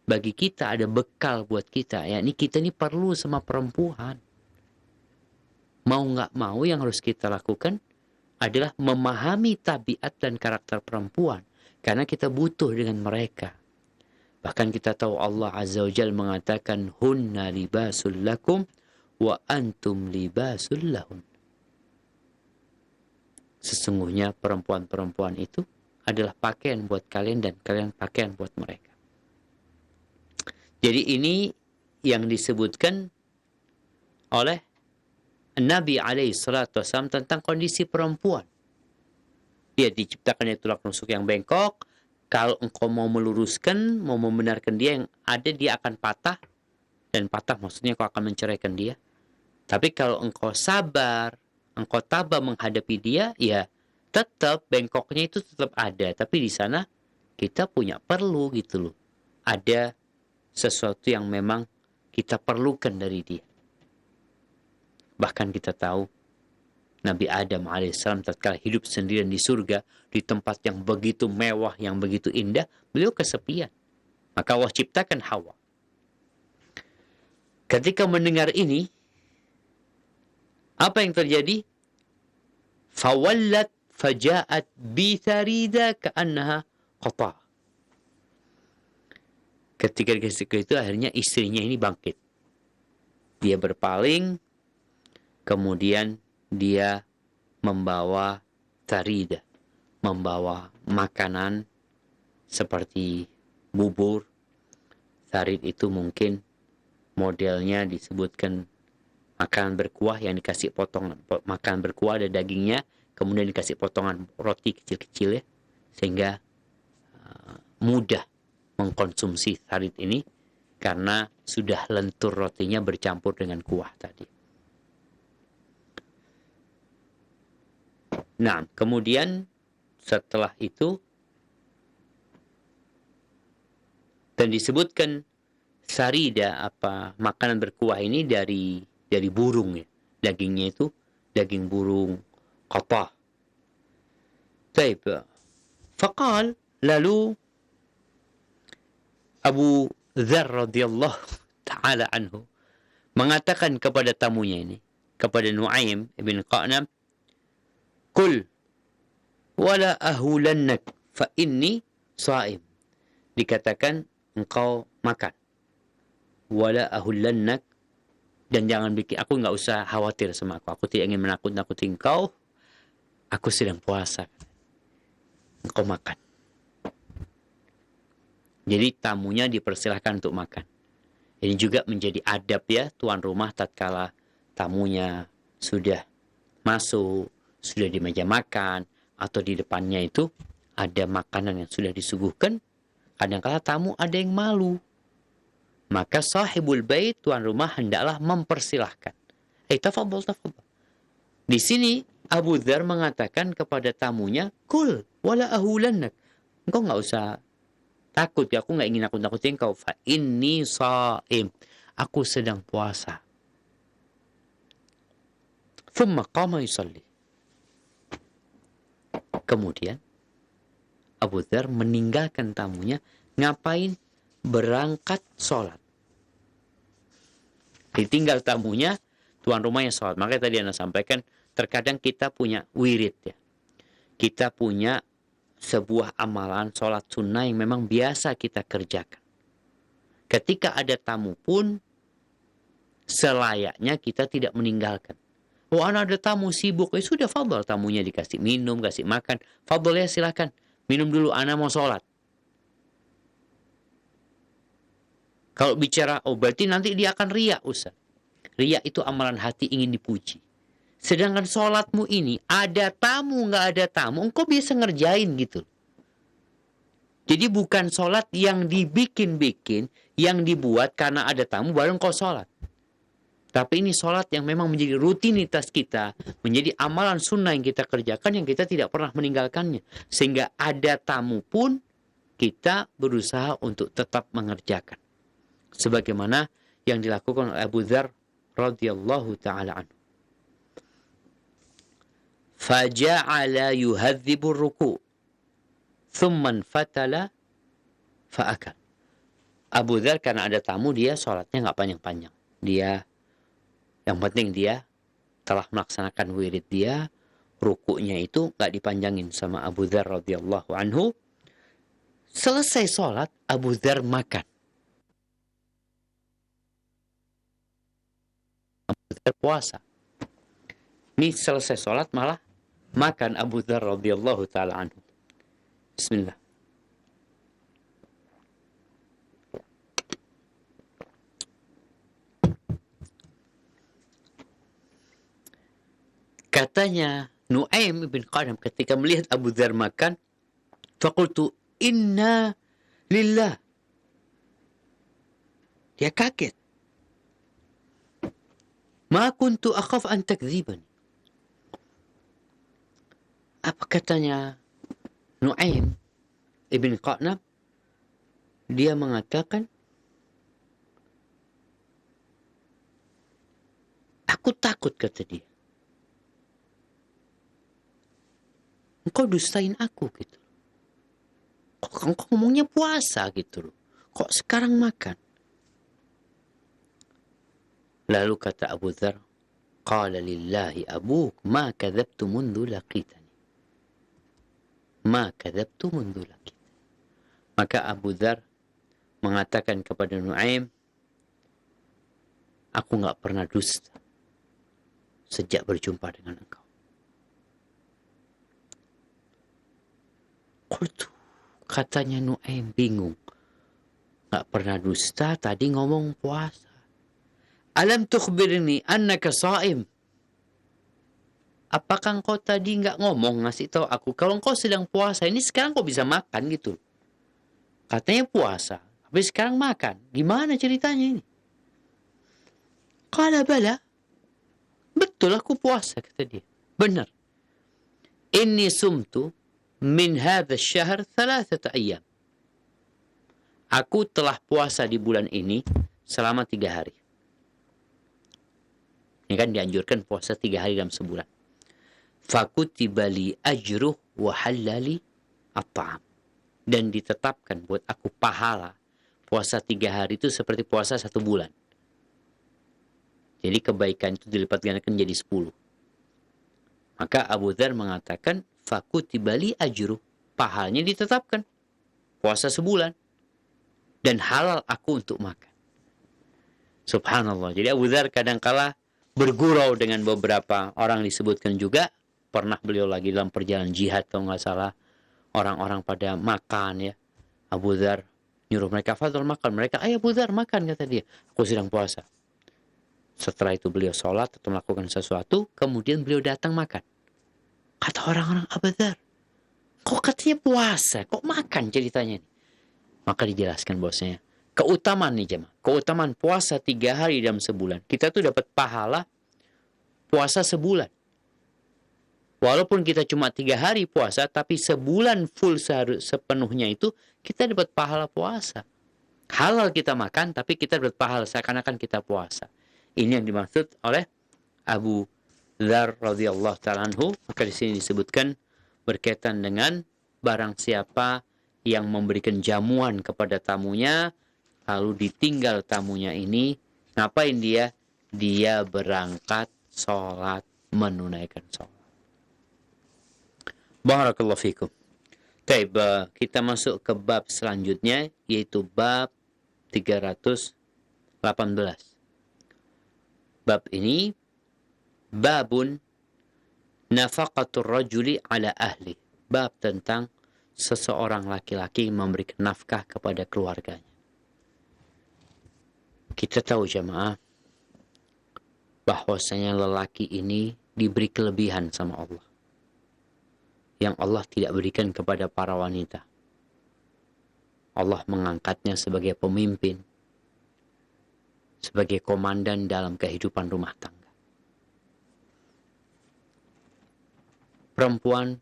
bagi kita, ada bekal buat kita. Ya ini kita ini perlu sama perempuan. Mau nggak mau yang harus kita lakukan adalah memahami tabiat dan karakter perempuan. Karena kita butuh dengan mereka. Bahkan kita tahu Allah Azza wa Jalla mengatakan hunna libasul lakum wa antum libasul lahun. Sesungguhnya perempuan-perempuan itu adalah pakaian buat kalian dan kalian pakaian buat mereka. Jadi ini yang disebutkan oleh Nabi SAW tentang kondisi perempuan. Dia diciptakan dari tulang rusuk yang bengkok. Kalau engkau mau meluruskan, mau membenarkan dia, yang ada dia akan patah. Dan patah maksudnya engkau akan menceraikan dia. Tapi kalau engkau sabar, engkau tabah menghadapi dia, ya tetap bengkoknya itu tetap ada. Tapi di sana kita punya perlu gitu loh. Ada sesuatu yang memang kita perlukan dari dia. Bahkan kita tahu Nabi Adam alaihissalam tatkala hidup sendirian di surga, di tempat yang begitu mewah, yang begitu indah, beliau kesepian. Maka Allah ciptakan Hawa. Ketika mendengar ini, apa yang terjadi? Fawallat faja'at bitharida ka'annaha qata. Ketika itu akhirnya istrinya ini bangkit. Dia berpaling, kemudian dia membawa tarida, membawa makanan seperti bubur. Tarid itu mungkin modelnya disebutkan makanan berkuah yang dikasih potongan, makanan berkuah ada dagingnya, kemudian dikasih potongan roti kecil-kecil ya, sehingga mudah mengkonsumsi tarid ini karena sudah lentur rotinya bercampur dengan kuah tadi. Nah, kemudian setelah itu dan disebutkan sarida, apa makanan berkuah ini dari burung ya. Dagingnya itu daging burung qatah. Baik. Faqal, lalu Abu Dzar radhiyallahu taala anhu mengatakan kepada tamunya ini, kepada Nuaim ibn Qa'nab, "Qul wala ahulannak fa inni sha'im." Dikatakan engkau makan. Wala ahullannak, dan jangan bikin aku enggak usah khawatir sama aku. Aku tidak ingin menakut-nakuti engkau. Aku sedang puasa. Engkau makan. Jadi tamunya dipersilahkan untuk makan. Ini juga menjadi adab ya tuan rumah tatkala tamunya sudah masuk, sudah di meja makan, atau di depannya itu ada makanan yang sudah disuguhkan, kadang-kala tamu ada yang malu. Maka sahibul bait, tuan rumah, hendaklah mempersilahkan. Tafadhol, tafadhol. Di sini Abu Dzar mengatakan kepada tamunya, kul wala ahulannak. Engkau nggak usah takut, ya, aku nggak ingin nakut-nakutin kau. Fa inni shaim. Aku sedang puasa. Thumma qama yusalli. Kemudian Abu Dzar meninggalkan tamunya, ngapain? Berangkat sholat. Ditinggal tamunya, tuan rumahnya sholat. Makanya tadi Anda sampaikan, terkadang kita punya wirid, ya. Kita punya sebuah amalan sholat sunnah yang memang biasa kita kerjakan. Ketika ada tamu pun, selayaknya kita tidak meninggalkan. Oh, anak ada tamu sibuk, sudah, fadhol, tamunya dikasih minum, kasih makan. Fadhol, ya, silakan. Minum dulu, anak mau sholat. Kalau bicara, berarti nanti dia akan riya, Ustaz. Riya itu amalan hati ingin dipuji. Sedangkan sholatmu ini, ada tamu, nggak ada tamu, engkau bisa ngerjain gitu. Jadi bukan sholat yang dibikin-bikin, yang dibuat karena ada tamu, baru engkau sholat. Tapi ini sholat yang memang menjadi rutinitas kita, menjadi amalan sunnah yang kita kerjakan, yang kita tidak pernah meninggalkannya. Sehingga ada tamu pun, kita berusaha untuk tetap mengerjakan. Sebagaimana yang dilakukan oleh Abu Dzar radhiyallahu ta'ala anhu. Faja'ala yuhadzibu ruku' thumman fatala fa'akal. Abu Dzar karena ada tamu, dia sholatnya nggak panjang-panjang. Dia, yang penting dia telah melaksanakan wirid dia, rukuknya itu nggak dipanjangin sama Abu Dzar radhiyallahu anhu. Selesai sholat, Abu Dzar makan. Abu Dzar puasa. Ini selesai sholat malah makan Abu Dzar radhiyallahu ta'ala anhu. Bismillah. Katanya Nu'aim bin Qadam ketika melihat Abu Dzar makan, faqultu inna lillah. Dia kaget. Ma kuntu akhaf an takdziban. Apa katanya Nu'aim ibn Qadam? Dia mengatakan, aku takut, kata dia. Engkau dustain aku gitu. Kok engkau ngomongnya puasa gitu loh. Kok sekarang makan? Lalu kata Abu Dzar, qala lillahi abuk ma kadzabtu mundu laqitani. Ma kadzabtu mundu laqitani. Maka Abu Dzar mengatakan kepada Nu'aim, aku nggak pernah dusta sejak berjumpa dengan engkau. Qultu, katanya Nu'aim bingung. Nggak pernah dusta, tadi ngomong puasa. Alam tukhbirni annaka sha'im. Apakah engkau tadi nggak ngomong, ngasih tahu aku kalau engkau sedang puasa, ini sekarang kau bisa makan gitu. Katanya puasa, tapi sekarang makan. Gimana ceritanya ini? Qala bala. Betul, aku puasa, kata dia. Benar. Inni sumtu min hadha syahr 3 ayyam. Aku telah puasa di bulan ini selama 3 hari. Ini kan dianjurkan puasa 3 hari dalam sebulan. Fakutiba li ajruh wa halali at-ta'am. Dan ditetapkan buat aku pahala puasa 3 hari itu seperti puasa 1 bulan. Jadi kebaikan itu dilipat gandakan jadi 10. Maka Abu Dzar mengatakan, fakutiba li ajruh. Pahalanya ditetapkan. Puasa sebulan. Dan halal aku untuk makan. Subhanallah. Jadi Abu Dzar kadangkala bergurau dengan beberapa orang disebutkan juga. Pernah beliau lagi dalam perjalanan jihad kalau nggak salah. Orang-orang pada makan ya. Abu Dzar nyuruh mereka, fadhol makan. Mereka, ayo Abu Dzar makan, kata dia. Aku sedang puasa. Setelah itu beliau sholat atau melakukan sesuatu, kemudian beliau datang makan. Kata orang-orang, Abu Dzar, kok katanya puasa, kok makan ceritanya ini? Maka dijelaskan bahwasanya keutamaan nih jemaah, keutamaan puasa 3 hari dalam sebulan. Kita tuh dapat pahala puasa sebulan. Walaupun kita cuma 3 hari puasa, tapi sebulan full sepenuhnya itu kita dapat pahala puasa. Halal kita makan, tapi kita dapat pahala seakan-akan kita puasa. Ini yang dimaksud oleh Abu Dzar radhiyallahu ta'ala anhu. Maka di sini disebutkan berkaitan dengan barang siapa yang memberikan jamuan kepada tamunya, lalu ditinggal tamunya ini, ngapain dia? Dia berangkat sholat, menunaikan sholat. Barakallahu fikum. Baik, kita masuk ke bab selanjutnya, yaitu bab 318. Bab ini, babun nafaqatur rajuli ala ahli. Bab tentang seseorang laki-laki memberikan nafkah kepada keluarganya. Kita tahu jemaah, bahwasanya lelaki ini diberi kelebihan sama Allah, yang Allah tidak berikan kepada para wanita. Allah mengangkatnya sebagai pemimpin, sebagai komandan dalam kehidupan rumah tangga. Perempuan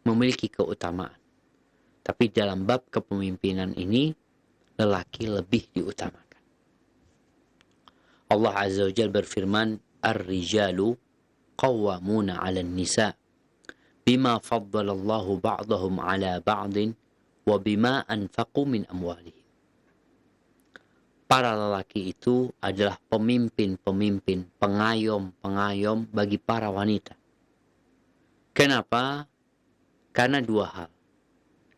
memiliki keutamaan, tapi dalam bab kepemimpinan ini, lelaki lebih diutamakan. Allah Azza wa Jalla berfirman, Ar-rijalu qawwamuna 'alan nisa' bima faddalallahu ba'dahum 'ala ba'din wa bima anfaqu min amwalihim. Para lelaki itu adalah pemimpin-pemimpin, pengayom-pengayom bagi para wanita. Kenapa? Karena 2 hal.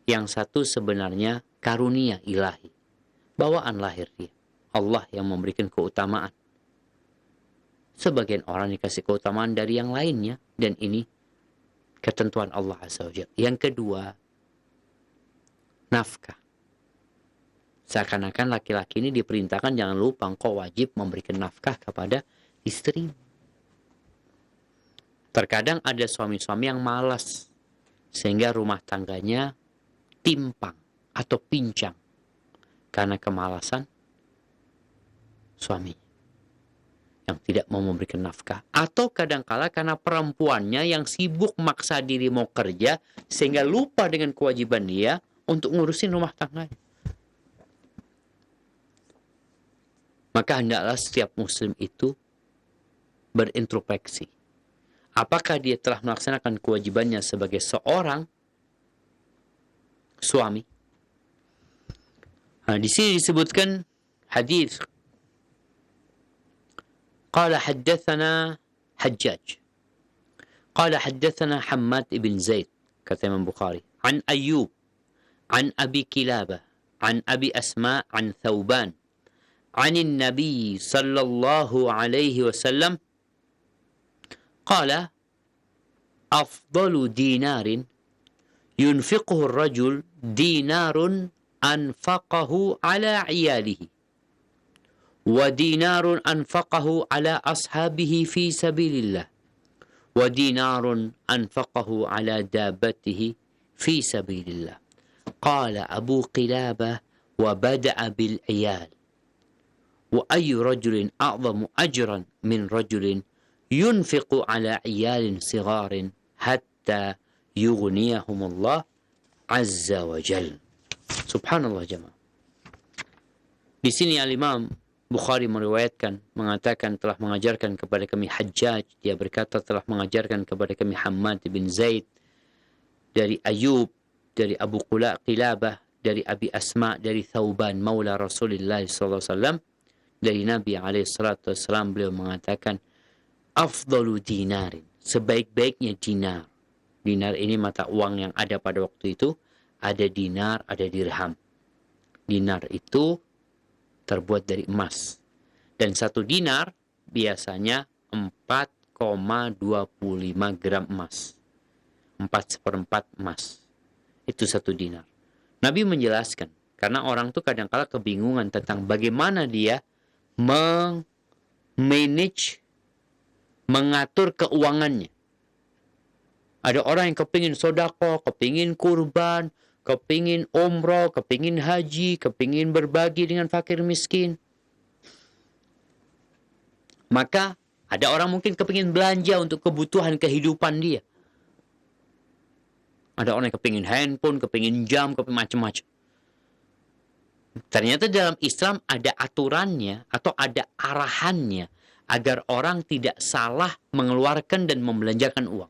Yang satu sebenarnya karunia ilahi, bawaan lahir dia. Allah yang memberikan keutamaan. Sebagian orang dikasih keutamaan dari yang lainnya, dan ini ketentuan Allah Azza wa Jalla. Yang kedua, nafkah. Seakan-akan laki-laki ini diperintahkan, jangan lupa engkau wajib memberikan nafkah kepada istri. Terkadang ada suami-suami yang malas, sehingga rumah tangganya timpang atau pincang karena kemalasan suami yang tidak mau memberikan nafkah, atau kadangkala karena perempuannya yang sibuk maksa diri mau kerja sehingga lupa dengan kewajiban dia untuk ngurusin rumah tangganya. Maka hendaklah setiap muslim itu berintrospeksi. Apakah dia telah melaksanakan kewajibannya sebagai seorang suami? Di sini disebutkan hadis. قال حدثنا حجاج قال حدثنا حماد بن زيد كتب البخاري عن أيوب عن أبي كلابة عن أبي أسماء عن ثوبان عن النبي صلى الله عليه وسلم قال أفضل دينار ينفقه الرجل دينار أنفقه على عياله ودينار أنفقه على أصحابه في سبيل الله ودينار أنفقه على دابته في سبيل الله. قال أبو قلابة وبدأ بالعيال وأي رجل أعظم أجرا من رجل ينفق على عيال صغار حتى يغنيهم الله عز وجل. Subhanallah jemaah. Di sini Al-Imam Bukhari meriwayatkan, mengatakan telah mengajarkan kepada kami Hajjaj. Dia berkata telah mengajarkan kepada kami Hammad bin Zaid. Dari Ayub, dari Abu Qilabah, dari Abi Asma, dari Thauban, maula Rasulullah SAW. Dari Nabi SAW beliau mengatakan, Afdalu dinarin, sebaik-baiknya dinar. Dinar ini mata uang yang ada pada waktu itu. Ada dinar, ada dirham. Dinar itu terbuat dari emas. Dan 1 dinar biasanya 4,25 gram emas. 4/4 emas. Itu 1 dinar. Nabi menjelaskan, karena orang tuh kadang-kala kebingungan tentang bagaimana dia manage, mengatur keuangannya. Ada orang yang kepingin sedekah, kepingin kurban, kepingin umroh, kepingin haji, kepingin berbagi dengan fakir miskin. Maka ada orang mungkin kepingin belanja untuk kebutuhan kehidupan dia. Ada orang yang kepingin handphone, kepingin jam, kepingin macam-macam. Ternyata dalam Islam ada aturannya atau ada arahannya agar orang tidak salah mengeluarkan dan membelanjakan uang.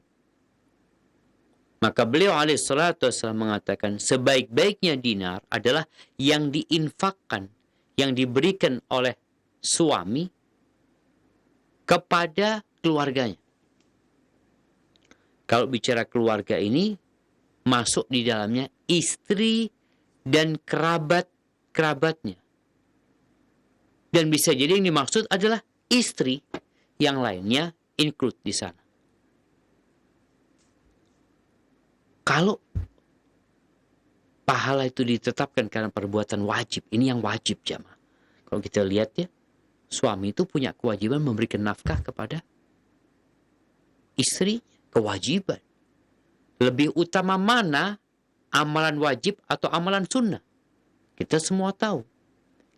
Maka beliau alaihissalatu wassalam mengatakan sebaik-baiknya dinar adalah yang diinfakkan, yang diberikan oleh suami kepada keluarganya. Kalau bicara keluarga ini, masuk di dalamnya istri dan kerabatnya. Dan bisa jadi yang dimaksud adalah istri, yang lainnya include di sana. Kalau pahala itu ditetapkan karena perbuatan wajib, ini yang wajib jamaah. Kalau kita lihat ya, suami itu punya kewajiban memberikan nafkah kepada istri, kewajiban. Lebih utama mana amalan wajib atau amalan sunnah? Kita semua tahu.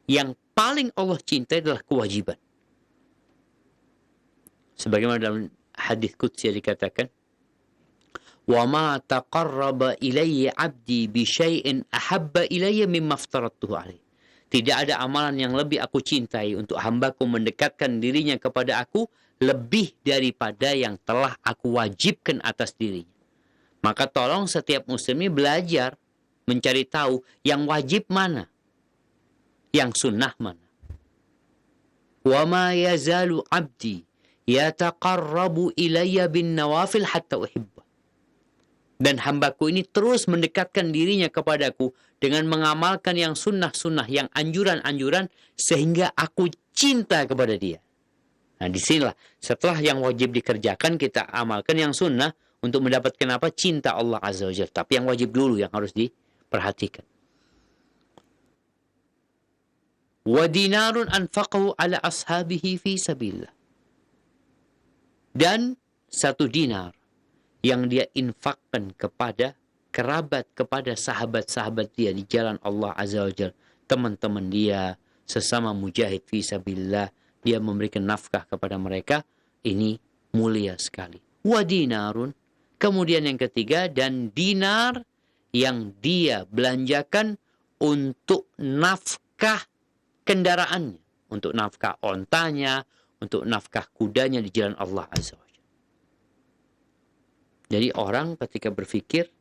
Yang paling Allah cintai adalah kewajiban. Sebagaimana dalam hadis qudsi dikatakan, وَمَا تَقَرَّبَ إِلَيَّ عَبْدِي بِشَيْءٍ أَحَبَّ إِلَيَّ مِمَّا افْتَرَضْتُهُ عَلَيْهِ. Tidak ada amalan yang lebih aku cintai untuk hambaku mendekatkan dirinya kepada aku lebih daripada yang telah aku wajibkan atas dirinya. Maka tolong setiap muslim ini belajar mencari tahu yang wajib mana, yang sunnah mana. وَمَا يَزَالُ عَبْدِي يَتَقَرَّبُ إِلَيَّ بِالنَّوَافِلِ حَتَّى أُحِبَّهُ. Dan hambaku ini terus mendekatkan dirinya kepadaku dengan mengamalkan yang sunnah-sunnah, yang anjuran-anjuran, sehingga aku cinta kepada dia. Nah disinilah setelah yang wajib dikerjakan kita amalkan yang sunnah untuk mendapatkan apa? Cinta Allah Azza wa Jalla. Tapi yang wajib dulu yang harus diperhatikan. Wa dinarun anfaqahu ala ashabihi fi sabilillah. Dan satu dinar yang dia infakkan kepada kerabat, kepada sahabat-sahabat dia di jalan Allah Azza wa Jalla, teman-teman dia, sesama mujahid fi sabilillah, dia memberikan nafkah kepada mereka, ini mulia sekali. Wa dinarun, kemudian yang ketiga, dan dinar yang dia belanjakan untuk nafkah kendaraannya, untuk nafkah ontanya, untuk nafkah kudanya di jalan Allah Azza wa Jalla. Jadi orang ketika berpikir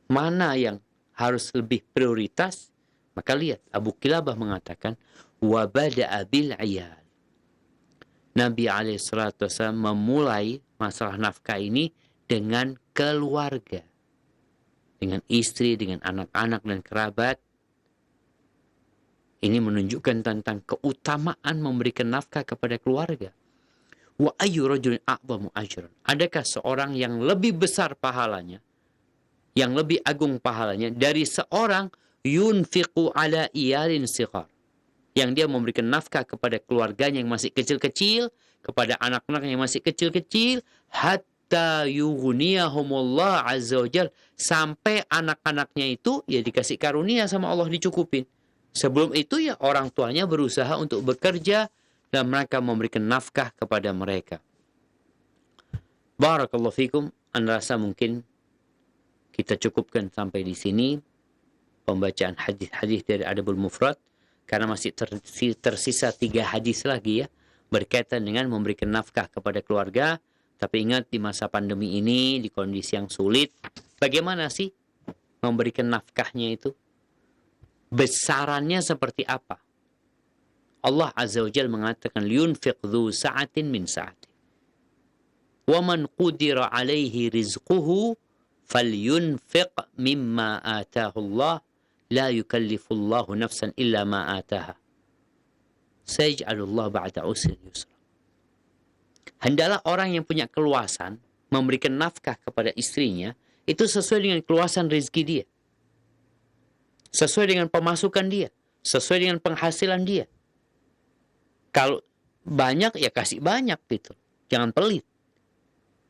mana yang harus lebih prioritas, maka lihat Abu Kilabah mengatakan wa bada'a bil 'iyal. Nabi alaihissalatu wassalam memulai masalah nafkah ini dengan keluarga, dengan istri, dengan anak-anak dan kerabat. Ini menunjukkan tentang keutamaan memberikan nafkah kepada keluarga. Wa ayyu rajulin a'zamu ajran. Adakah seorang yang lebih besar pahalanya, yang lebih agung pahalanya dari seorang yunfiqu ala iyalin sighar, yang dia memberikan nafkah kepada keluarganya yang masih kecil-kecil, kepada anak-anak yang masih kecil-kecil, hatta yughniyahumullah azza wajal, sampai anak-anaknya itu ya dikasih karunia sama Allah, dicukupin. Sebelum itu ya orang tuanya berusaha untuk bekerja dan mereka memberikan nafkah kepada mereka. Barakallahu fikum. Anda rasa mungkin kita cukupkan sampai di sini pembacaan hadis-hadis dari Adabul Mufrad, karena masih tersisa 3 hadis lagi ya berkaitan dengan memberikan nafkah kepada keluarga. Tapi ingat, di masa pandemi ini, di kondisi yang sulit, bagaimana sih memberikan nafkahnya itu? Besarannya seperti apa? Allah Azza wa Jalla mengatakan liyunfiq dhu sa'atin min sa'ati. Wa man qudira alaihi rizquhu falyunfiq mimma atahu Allah la yukallifullahu nafsan illa ma ataha. Sayaj'alullah ba'da usrin yusra. Hendaklah orang yang punya keluasan memberikan nafkah kepada istrinya itu sesuai dengan keluasan rezeki dia, sesuai dengan pemasukan dia, sesuai dengan penghasilan dia. Kalau banyak ya kasih banyak gitu. Jangan pelit.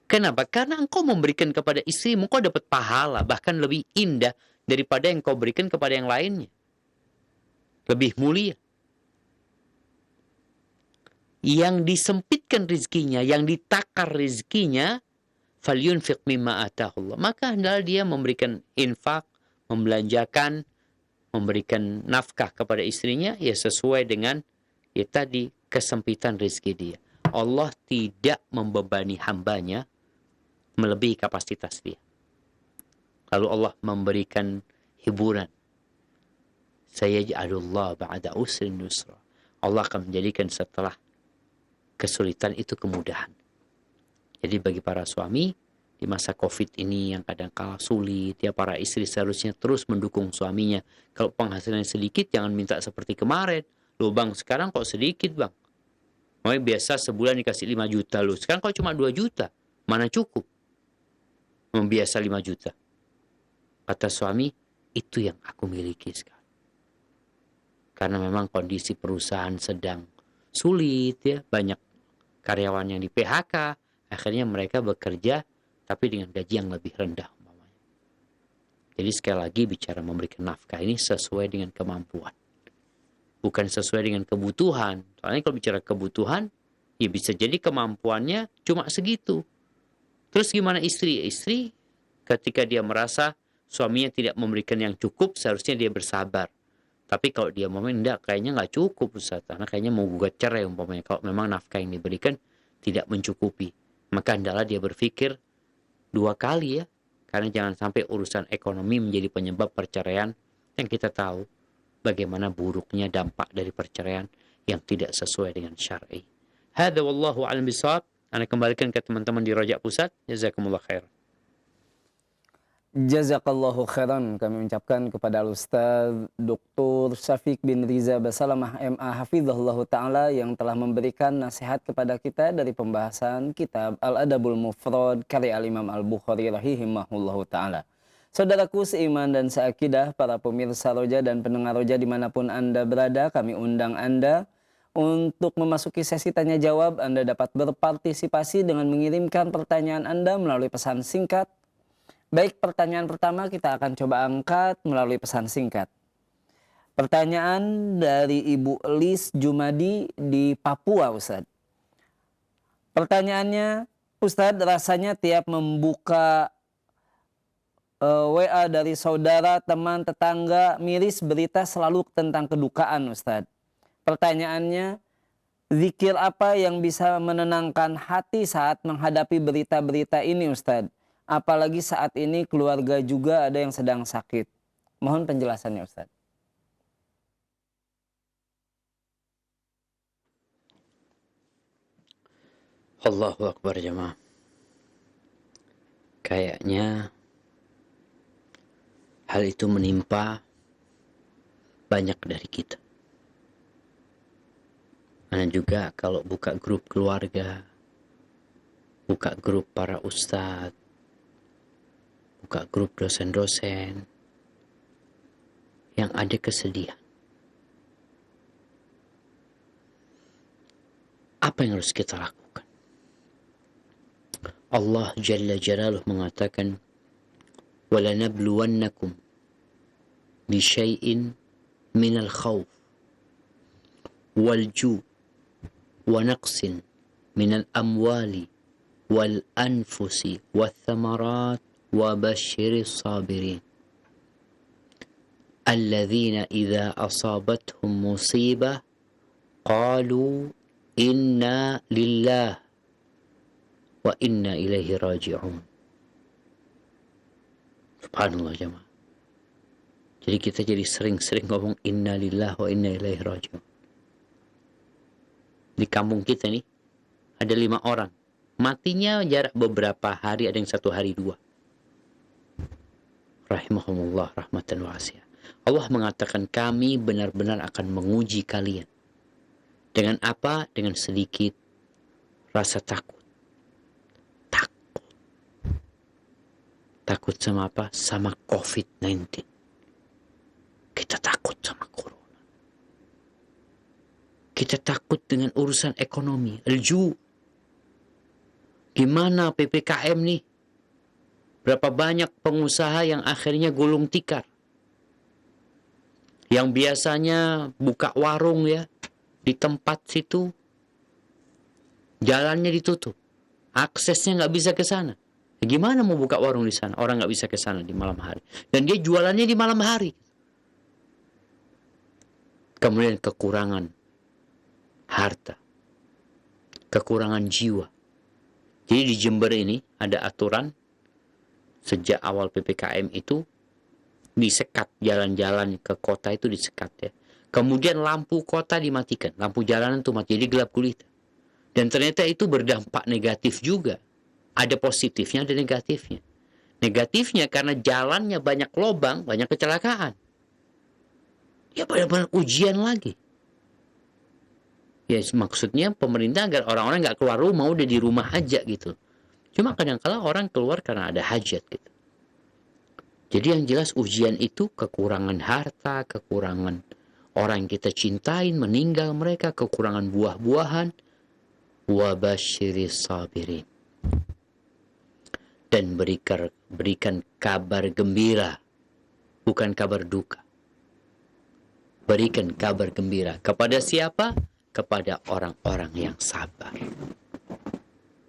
Kenapa? Karena engkau memberikan kepada istrimu, engkau dapat pahala, bahkan lebih indah daripada yang kau berikan kepada yang lainnya. Lebih mulia. Yang disempitkan rizkinya, yang ditakar rizkinya, falyunfiq mimma atahullah. Maka hendaklah dia memberikan infak, membelanjakan, memberikan nafkah kepada istrinya, ya sesuai dengan ya tadi kesempitan rizki dia. Allah tidak membebani hambanya melebihi kapasitas dia. Lalu Allah memberikan hiburan. Sayaj'alullah ba'da usrin nusra. Allah akan menjadikan setelah kesulitan itu kemudahan. Jadi bagi para suami di masa COVID ini yang kadang kala sulit, ya para istri seharusnya terus mendukung suaminya. Kalau penghasilannya sedikit, jangan minta seperti kemarin. Loh bang, sekarang kok sedikit bang? Makanya biasa sebulan dikasih 5 juta loh. Sekarang kok cuma 2 juta? Mana cukup? Membiasa 5 juta. Kata suami, itu yang aku miliki sekarang. Karena memang kondisi perusahaan sedang sulit ya. Banyak karyawan yang di PHK. Akhirnya mereka bekerja tapi dengan gaji yang lebih rendah. Jadi sekali lagi bicara memberikan nafkah ini sesuai dengan kemampuan. Bukan sesuai dengan kebutuhan. Soalnya kalau bicara kebutuhan, ya bisa jadi kemampuannya cuma segitu. Terus gimana istri? Istri ketika dia merasa suaminya tidak memberikan yang cukup, seharusnya dia bersabar. Tapi kalau dia mau enggak, kayaknya nggak cukup Ustaz. Karena kayaknya mau gugat cerai umpamanya. Kalau memang nafkah yang diberikan tidak mencukupi. Maka hendaklah dia berpikir 2 kali ya. Karena jangan sampai urusan ekonomi menjadi penyebab perceraian yang kita tahu bagaimana buruknya dampak dari perceraian yang tidak sesuai dengan syar'i. Hadza wallahu a'lam bishawab. Ana kembalikan ke teman-teman di Rojak Pusat. Jazakumullah khair. Jazakallahu khairan kami ucapkan kepada Ustaz Dr. Syafiq bin Riza Basalamah MA Hafizahullah Ta'ala yang telah memberikan nasihat kepada kita dari pembahasan kitab Al-Adabul Mufrad karya Al-Imam Al-Bukhari rahimahullahu Ta'ala. Saudaraku seiman dan seakidah, para pemirsa Roja dan pendengar Roja dimanapun Anda berada, kami undang Anda untuk memasuki sesi tanya jawab. Anda dapat berpartisipasi dengan mengirimkan pertanyaan Anda melalui pesan singkat. Baik, pertanyaan pertama kita akan coba angkat melalui pesan singkat. Pertanyaan dari Ibu Lis Jumadi di Papua, Ustaz. Pertanyaannya, Ustaz, rasanya tiap membuka WA dari saudara, teman, tetangga, miris berita selalu tentang kedukaan, Ustaz. Pertanyaannya, zikir apa yang bisa menenangkan hati saat menghadapi berita-berita ini, Ustaz? Apalagi saat ini keluarga juga ada yang sedang sakit. Mohon penjelasannya, Ustaz. Allahu Akbar jemaah. Kayaknya hal itu menimpa banyak dari kita. Karena juga kalau buka grup keluarga, buka grup para ustadz, buka grup dosen-dosen, yang ada kesedihan. Apa yang harus kita lakukan? Allah Jalla Jalaluh mengatakan, وَلَنَبْلُوَنَّكُمْ بِشَيْءٍ مِنَ الْخَوْفِ وَالْجُوعِ وَنَقْصٍ مِنَ الْأَمْوَالِ وَالْأَنْفُسِ وَالثَّمَرَاتِ وَبَشِّرِ الصَّابِرِينَ الَّذِينَ إِذَا أَصَابَتْهُمْ مُصِيبَةٌ قَالُوا إِنَّا لِلَّهِ وَإِنَّا إِلَيْهِ رَاجِعُونَ. Subhanallah jemaah. Jadi kita jadi sering-sering ngomong inna lillahi wa inna ilaihi raji'un. Di kampung kita nih ada 5 orang. Matinya jarak beberapa hari, ada yang 1 hari 2. Rahimahumullah rahmatan wasi'ah. Allah mengatakan kami benar-benar akan menguji kalian. Dengan apa? Dengan sedikit rasa takut. Takut sama apa? Sama COVID-19. Kita takut sama corona. Kita takut dengan urusan ekonomi. Gimana PPKM nih? Berapa banyak pengusaha yang akhirnya gulung tikar? Yang biasanya buka warung ya, di tempat situ, jalannya ditutup. Aksesnya nggak bisa ke sana. Gimana mau buka warung di sana? Orang nggak bisa ke sana di malam hari. Dan dia jualannya di malam hari. Kemudian kekurangan harta. Kekurangan jiwa. Jadi di Jember ini ada aturan sejak awal PPKM itu disekat jalan-jalan ke kota itu disekat ya. Kemudian lampu kota dimatikan, lampu jalanan itu mati, jadi gelap gulita. Dan ternyata itu berdampak negatif juga. Ada positifnya, ada negatifnya. Negatifnya karena jalannya banyak lubang, banyak kecelakaan. Ya benar-benar ujian lagi. Ya maksudnya pemerintah agar orang-orang nggak keluar rumah, udah di rumah aja gitu. Cuma kadang-kala orang keluar karena ada hajat gitu. Jadi yang jelas ujian itu kekurangan harta, kekurangan orang yang kita cintain, meninggal mereka, kekurangan buah-buahan. Wabashiris sabirin. Dan berikan kabar gembira, bukan kabar duka. Berikan kabar gembira. Kepada siapa? Kepada orang-orang yang sabar.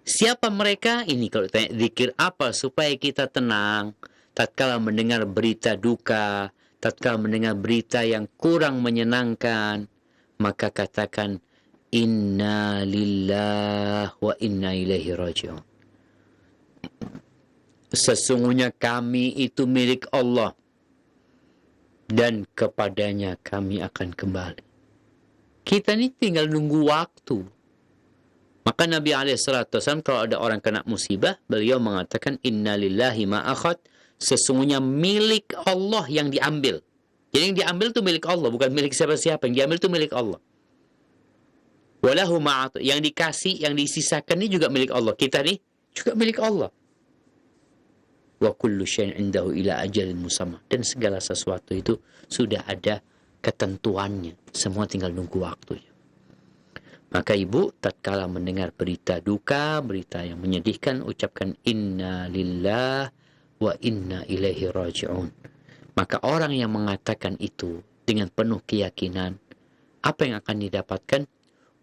Siapa mereka? Ini kalau tanya zikir apa supaya kita tenang tatkala mendengar berita duka, tatkala mendengar berita yang kurang menyenangkan, maka katakan inna lillahi wa inna ilaihi raji'un. Sesungguhnya kami itu milik Allah dan kepadanya kami akan kembali. Kita ini tinggal nunggu waktu. Maka Nabi SAW kalau ada orang kena musibah, beliau mengatakan inna lillahi ma akhad, sesungguhnya milik Allah yang diambil. Jadi yang diambil itu milik Allah, bukan milik siapa-siapa. Yang diambil itu milik Allah. Walahu ma'at, yang dikasih, yang disisakan ini juga milik Allah. Kita nih juga milik Allah. Wa kullu syai'in indahu ila ajalin musamma. Dan segala sesuatu itu sudah ada ketentuannya. Semua tinggal nunggu waktunya. Maka ibu tatkala mendengar berita duka, berita yang menyedihkan, ucapkan inna lillah wa inna ilaihi raji'un. Maka orang yang mengatakan itu dengan penuh keyakinan, apa yang akan didapatkan?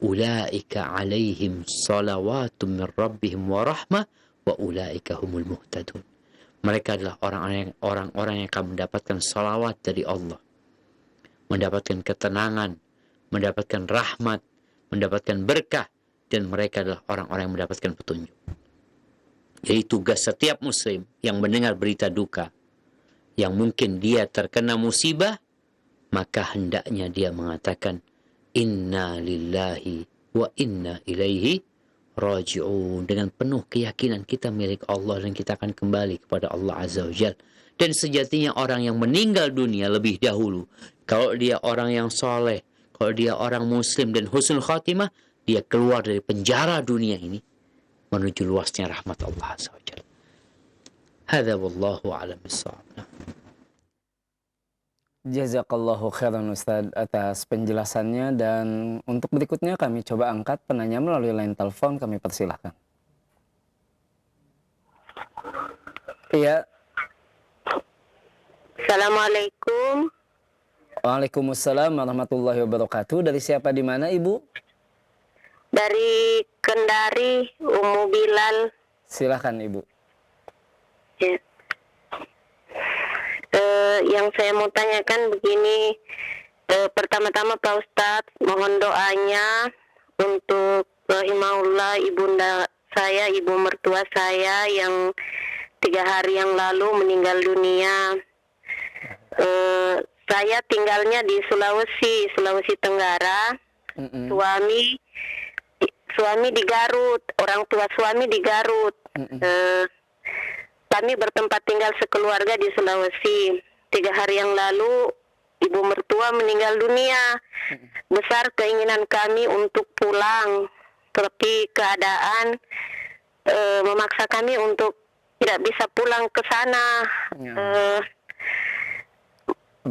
Ulaika alaihim salawatum min rabbihim wa rahmah wa ulaika humul muhtadun. Mereka adalah orang-orang yang akan mendapatkan salawat dari Allah, mendapatkan ketenangan, mendapatkan rahmat, mendapatkan berkah, dan mereka adalah orang-orang yang mendapatkan petunjuk. Jadi tugas setiap muslim yang mendengar berita duka, yang mungkin dia terkena musibah, maka hendaknya dia mengatakan inna lillahi wa inna ilaihi raji'un, dengan penuh keyakinan kita milik Allah dan kita akan kembali kepada Allah Azza wa Jalla. Dan sejatinya orang yang meninggal dunia lebih dahulu, kalau dia orang yang soleh, kalau dia orang muslim dan husnul khatimah, dia keluar dari penjara dunia ini menuju luasnya rahmat Allah Azza wa Jalla. Hadza wallahu a'lam bissawab. Jazakallahu khairan Ustadz atas penjelasannya, dan untuk berikutnya kami coba angkat penanya melalui line telepon, kami persilahkan. Iya. Assalamualaikum. Waalaikumsalam warahmatullahi wabarakatuh. Dari siapa, di mana Ibu? Dari Kendari, Umu Bilal. Silahkan Ibu. Ya. Yang saya mau tanyakan begini, pertama-tama Pak Ustadz, mohon doanya untuk rahimahullah ibunda saya, ibu mertua saya yang 3 hari yang lalu meninggal dunia. Saya tinggalnya di Sulawesi Tenggara. Suami di Garut, orang tua suami di Garut. Kami bertempat tinggal sekeluarga di Sulawesi. 3 hari yang lalu ibu mertua meninggal dunia. Besar keinginan kami untuk pulang, tapi keadaan memaksa kami untuk tidak bisa pulang ke sana.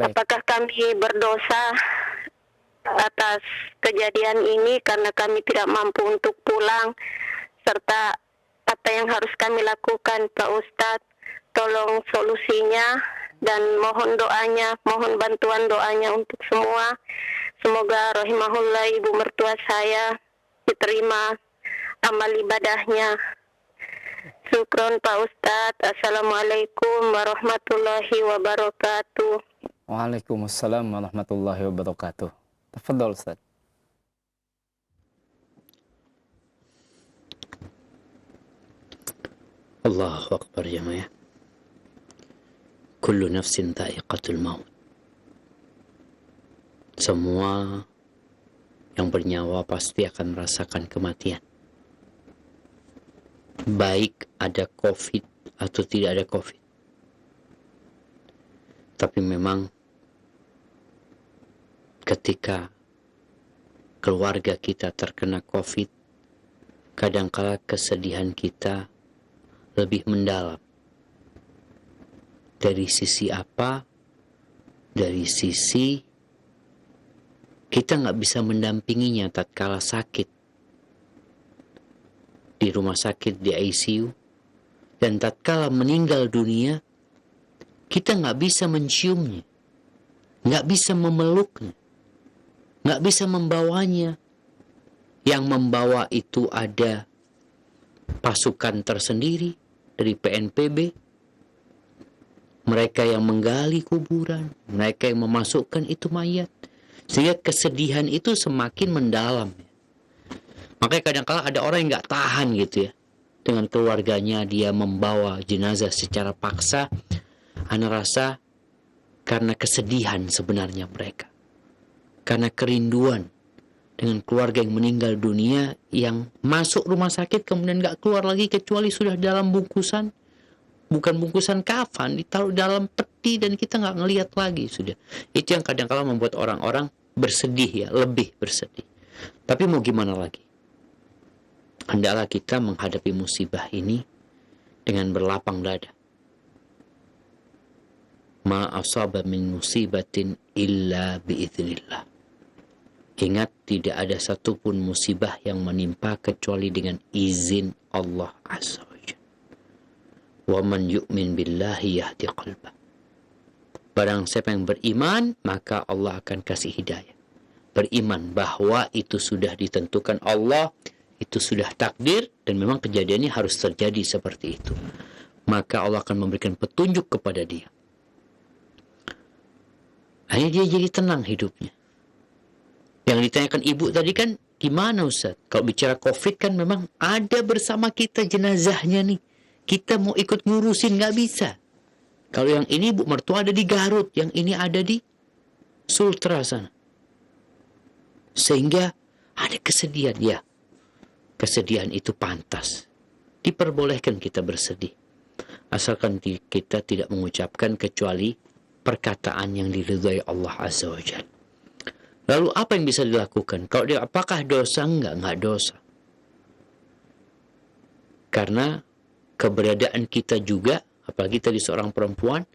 Apakah kami berdosa atas kejadian ini karena kami tidak mampu untuk pulang, serta apa yang harus kami lakukan, Pak Ustadz. Tolong solusinya dan mohon doanya, mohon bantuan doanya untuk semua. Semoga rahimahullah ibu mertua saya diterima amal ibadahnya. Syukron Pak Ustadz. Assalamualaikum warahmatullahi wabarakatuh. Waalaikumsalam warahmatullahi wabarakatuh. Tafadhol Ustaz. Allahu Akbar jemaah. Kullu nafsin dha'iqatul maut. Semua yang bernyawa pasti akan merasakan kematian. Baik ada COVID atau tidak ada COVID. Tapi memang ketika keluarga kita terkena COVID, kadangkala kesedihan kita lebih mendalam. Dari sisi apa? Dari sisi kita nggak bisa mendampinginya tatkala sakit di rumah sakit, di ICU, dan tatkala meninggal dunia, kita nggak bisa menciumnya, nggak bisa memeluknya, nggak bisa membawanya. Yang membawa itu ada pasukan tersendiri dari PNPB, mereka yang menggali kuburan, mereka yang memasukkan itu mayat, sehingga kesedihan itu semakin mendalam. Makanya kadang-kala ada orang yang nggak tahan gitu ya, dengan keluarganya dia membawa jenazah secara paksa. Ana rasa karena kesedihan sebenarnya mereka, karena kerinduan dengan keluarga yang meninggal dunia, yang masuk rumah sakit kemudian nggak keluar lagi kecuali sudah dalam bungkusan, bukan bungkusan kafan, ditaruh dalam peti dan kita nggak ngelihat lagi sudah. Itu yang kadang-kala membuat orang-orang bersedih ya, lebih bersedih. Tapi mau gimana lagi? Hendaklah kita menghadapi musibah ini dengan berlapang dada. Ma asaba min musibatin illa biiznillah. Ingat, tidak ada satupun musibah yang menimpa kecuali dengan izin Allah Azza wa Jalla. Wa man yu'min billahi yahdi qalbah. Barang siapa yang beriman, maka Allah akan kasih hidayah. Beriman bahwa itu sudah ditentukan Allah, itu sudah takdir, dan memang kejadiannya harus terjadi seperti itu. Maka Allah akan memberikan petunjuk kepada dia. Akhirnya dia jadi tenang hidupnya. Yang ditanyakan ibu tadi kan, gimana Ustaz? Kalau bicara COVID kan memang ada bersama kita jenazahnya nih. Kita mau ikut ngurusin nggak bisa. Kalau yang ini ibu mertua ada di Garut, yang ini ada di Sultra sana. Sehingga ada kesedihan ya. Kesedihan itu pantas. Diperbolehkan kita bersedih. Asalkan kita tidak mengucapkan kecuali perkataan yang diridhai Allah Azza wa Jalla. Lalu apa yang bisa dilakukan? Kalau dia apakah dosa? Enggak dosa. Karena keberadaan kita juga, apalagi tadi seorang perempuan,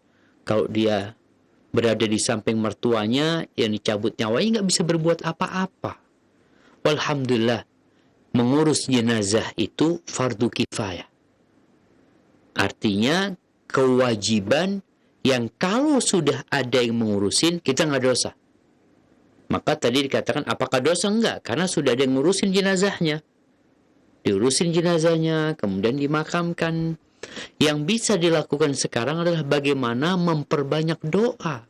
kalau dia berada di samping mertuanya yang dicabut nyawanya, nggak bisa berbuat apa-apa. Walhamdulillah, mengurus jenazah itu fardu kifayah. Artinya kewajiban yang kalau sudah ada yang mengurusin, kita nggak dosa. Maka tadi dikatakan apakah dosa? Enggak, karena sudah ada yang ngurusin jenazahnya. Diurusin jenazahnya, kemudian dimakamkan. Yang bisa dilakukan sekarang adalah bagaimana memperbanyak doa.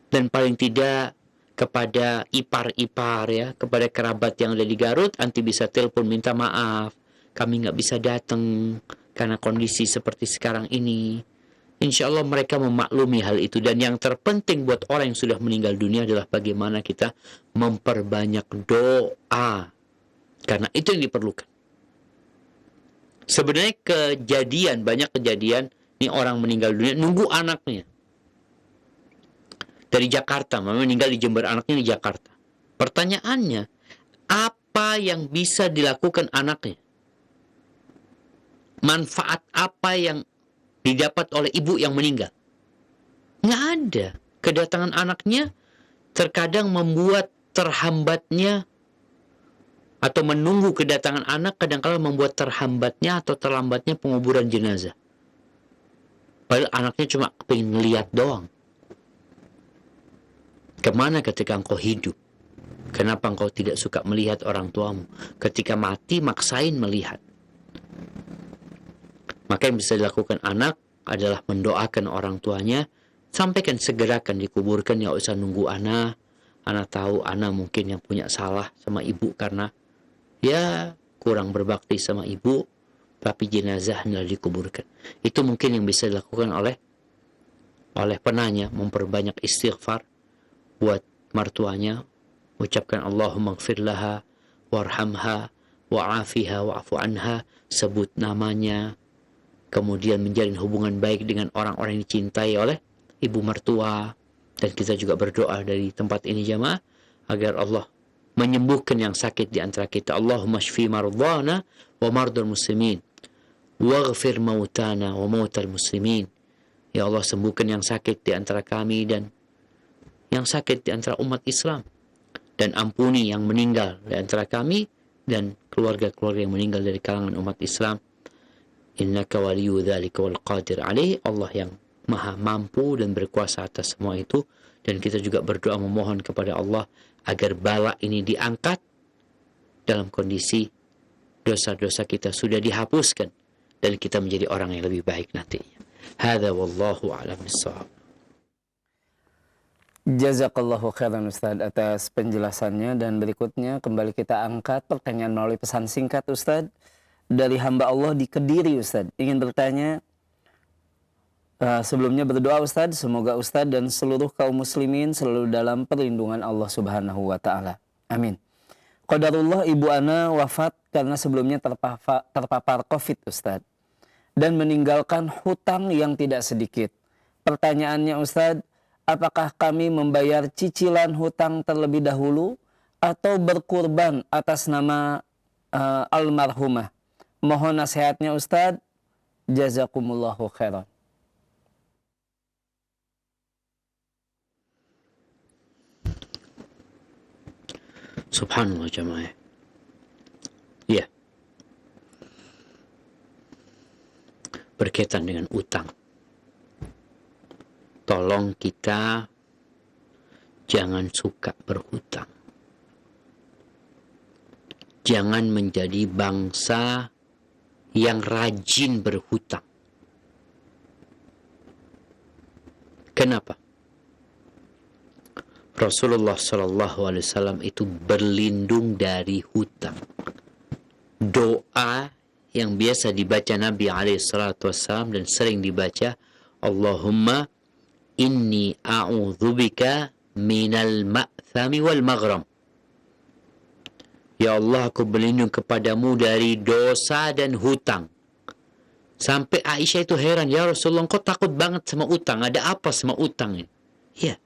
Dan paling tidak kepada ipar-ipar ya, kepada kerabat yang ada di Garut, anti bisa telepon minta maaf. Kami nggak bisa datang karena kondisi seperti sekarang ini. Insya Allah mereka memaklumi hal itu. Dan yang terpenting buat orang yang sudah meninggal dunia adalah bagaimana kita memperbanyak doa. Karena itu yang diperlukan. Sebenarnya banyak kejadian, ini orang meninggal dunia, nunggu anaknya. Dari Jakarta, memang meninggal di Jember, anaknya di Jakarta. Pertanyaannya, apa yang bisa dilakukan anaknya? Manfaat apa yang didapat oleh ibu yang meninggal? Nggak ada. Kedatangan anaknya terkadang membuat terhambatnya atau menunggu kedatangan anak, kadang-kala membuat terhambatnya atau terlambatnya penguburan jenazah. Padahal anaknya cuma pengen ngeliat doang. Kemana ketika engkau hidup? Kenapa engkau tidak suka melihat orang tuamu? Ketika mati, maksain melihat. Maka yang bisa dilakukan anak adalah mendoakan orang tuanya, sampaikan segerakan dikuburkan, ya usah nunggu anak. Anak tahu anak mungkin yang punya salah sama ibu karena ya kurang berbakti sama ibu, tapi jenazah hendak dikuburkan. Itu mungkin yang bisa dilakukan oleh penanya, memperbanyak istighfar buat mertuanya, ucapkan Allahumma gfir laha warhamha wa'afiha wa'afu anha, sebut namanya, kemudian menjalin hubungan baik dengan orang-orang yang dicintai oleh ibu mertua. Dan kita juga berdoa dari tempat ini jamaah agar Allah menyembuhkan yang sakit di antara kita. Allahumma shfi mardana wa mardal muslimin waghfir mautana wa mautal muslimin. Ya Allah, sembuhkan yang sakit di antara kami dan yang sakit di antara umat Islam, dan ampuni yang meninggal di antara kami dan keluarga-keluarga yang meninggal dari kalangan umat Islam. Innaka waliyyu dzalika wal qadir alaih. Allah yang maha mampu dan berkuasa atas semua itu. Dan kita juga berdoa memohon kepada Allah agar bala ini diangkat dalam kondisi dosa-dosa kita sudah dihapuskan dan kita menjadi orang yang lebih baik nantinya. Hadza wallahu a'lam bissawab. Jazakallahu khairan Ustadz atas penjelasannya, dan berikutnya kembali kita angkat pertanyaan melalui pesan singkat Ustadz dari hamba Allah di Kediri. Ustadz ingin bertanya, sebelumnya berdoa Ustadz, semoga Ustadz dan seluruh kaum muslimin selalu dalam perlindungan Allah Subhanahu wa taala. Amin. Qadarullah, ibu ana wafat karena sebelumnya terpapar Covid Ustadz dan meninggalkan hutang yang tidak sedikit. Pertanyaannya Ustadz, apakah kami membayar cicilan hutang terlebih dahulu atau berkurban atas nama almarhumah? Mohon nasihatnya Ustadz. Jazakumullahu khairan. Subhanallah jamaah. Ya. Berkaitan dengan utang. Tolong kita jangan suka berhutang. Jangan menjadi bangsa yang rajin berhutang. Kenapa? Rasulullah SAW itu berlindung dari hutang. Doa yang biasa dibaca Nabi SAW dan sering dibaca, Allahumma inni a'udzubika minal ma'thami wal maghram. Ya Allah, aku berlindung kepadamu dari dosa dan hutang. Sampai Aisyah itu heran, ya Rasulullah, kau takut banget sama utang, ada apa sama utang ini? Ya.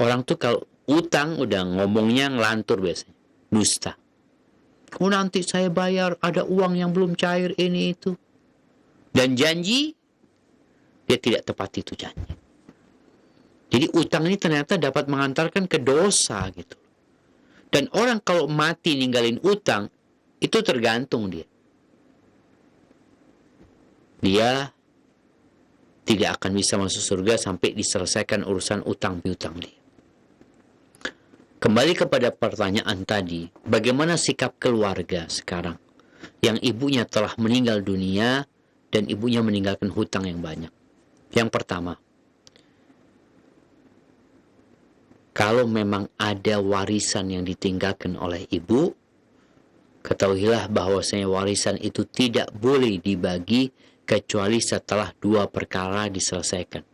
Orang tuh kalau utang udah ngomongnya ngelantur biasanya. Dusta. Oh nanti saya bayar, ada uang yang belum cair ini itu. Dan janji, dia tidak tepati itu janji. Jadi utang ini ternyata dapat mengantarkan ke dosa gitu. Dan orang kalau mati ninggalin utang, itu tergantung dia. Dia tidak akan bisa masuk surga sampai diselesaikan urusan utang piutang dia. Kembali kepada pertanyaan tadi, bagaimana sikap keluarga sekarang yang ibunya telah meninggal dunia dan ibunya meninggalkan hutang yang banyak? Yang pertama, kalau memang ada warisan yang ditinggalkan oleh ibu, ketahuilah bahwasanya warisan itu tidak boleh dibagi kecuali setelah dua perkara diselesaikan.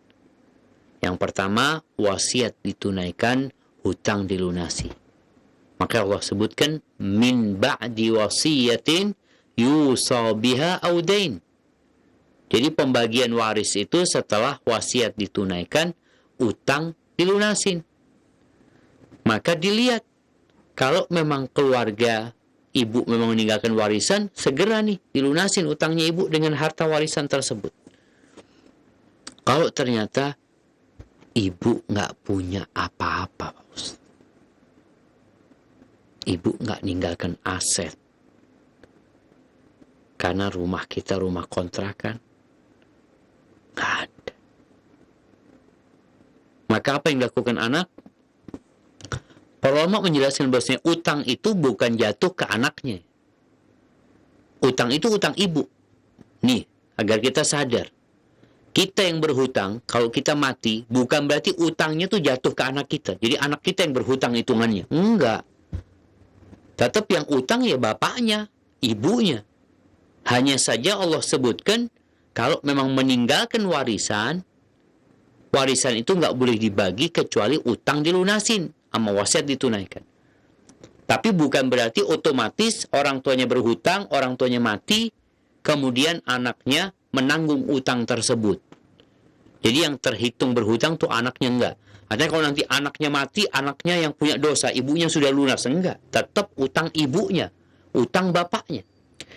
Yang pertama, wasiat ditunaikan, hutang dilunasi. Maka Allah sebutkan min ba'di wasiyatin yusa biha aw dain. Jadi pembagian waris itu setelah wasiat ditunaikan, utang dilunasin. Maka dilihat kalau memang keluarga ibu memang meninggalkan warisan, segera nih dilunasin utangnya ibu dengan harta warisan tersebut. Kalau ternyata ibu nggak punya apa-apa, Pak Ustaz. Ibu nggak ninggalkan aset. Karena rumah kita rumah kontrakan. Nggak ada. Maka apa yang dilakukan anak? Para ulama menjelaskan bahwasanya utang itu bukan jatuh ke anaknya. Utang itu utang ibu. Nih, agar kita sadar. Kita yang berhutang, kalau kita mati, bukan berarti utangnya tuh jatuh ke anak kita. Jadi anak kita yang berhutang hitungannya. Enggak. Tetap yang utang ya bapaknya, ibunya. Hanya saja Allah sebutkan, kalau memang meninggalkan warisan, warisan itu nggak boleh dibagi kecuali utang dilunasin, sama wasiat ditunaikan. Tapi bukan berarti otomatis orang tuanya berhutang, orang tuanya mati, kemudian anaknya menanggung utang tersebut. Jadi yang terhitung berhutang tuh anaknya enggak. Artinya kalau nanti anaknya mati, anaknya yang punya dosa, ibunya sudah lunas. Enggak. Tetap utang ibunya, utang bapaknya.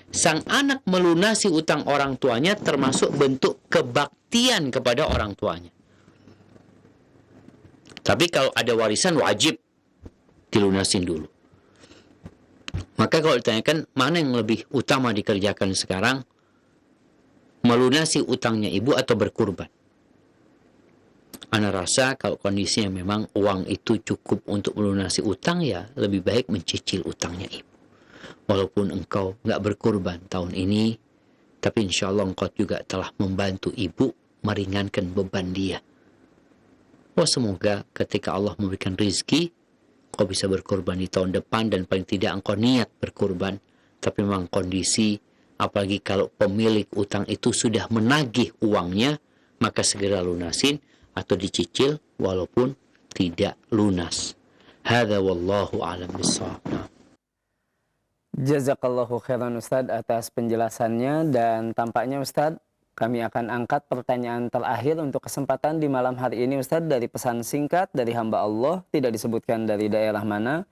Sang anak melunasi utang orang tuanya termasuk bentuk kebaktian kepada orang tuanya. Tapi kalau ada warisan wajib dilunasin dulu. Maka kalau ditanyakan mana yang lebih utama dikerjakan sekarang, melunasi utangnya ibu atau berkurban? Ana rasa kalau kondisinya memang uang itu cukup untuk melunasi utang, ya lebih baik mencicil utangnya ibu. Walaupun engkau nggak berkurban tahun ini, tapi insya Allah engkau juga telah membantu ibu meringankan beban dia. Wah, semoga ketika Allah memberikan rizki, engkau bisa berkurban di tahun depan, dan paling tidak engkau niat berkurban. Tapi memang kondisi, apalagi kalau pemilik utang itu sudah menagih uangnya, maka segera lunasin atau dicicil walaupun tidak lunas. Hadza wallahu a'lam bishawab. Jazakallahu khairan Ustadz atas penjelasannya, dan tampaknya Ustadz kami akan angkat pertanyaan terakhir untuk kesempatan di malam hari ini Ustadz, dari pesan singkat dari hamba Allah, tidak disebutkan dari daerah mana.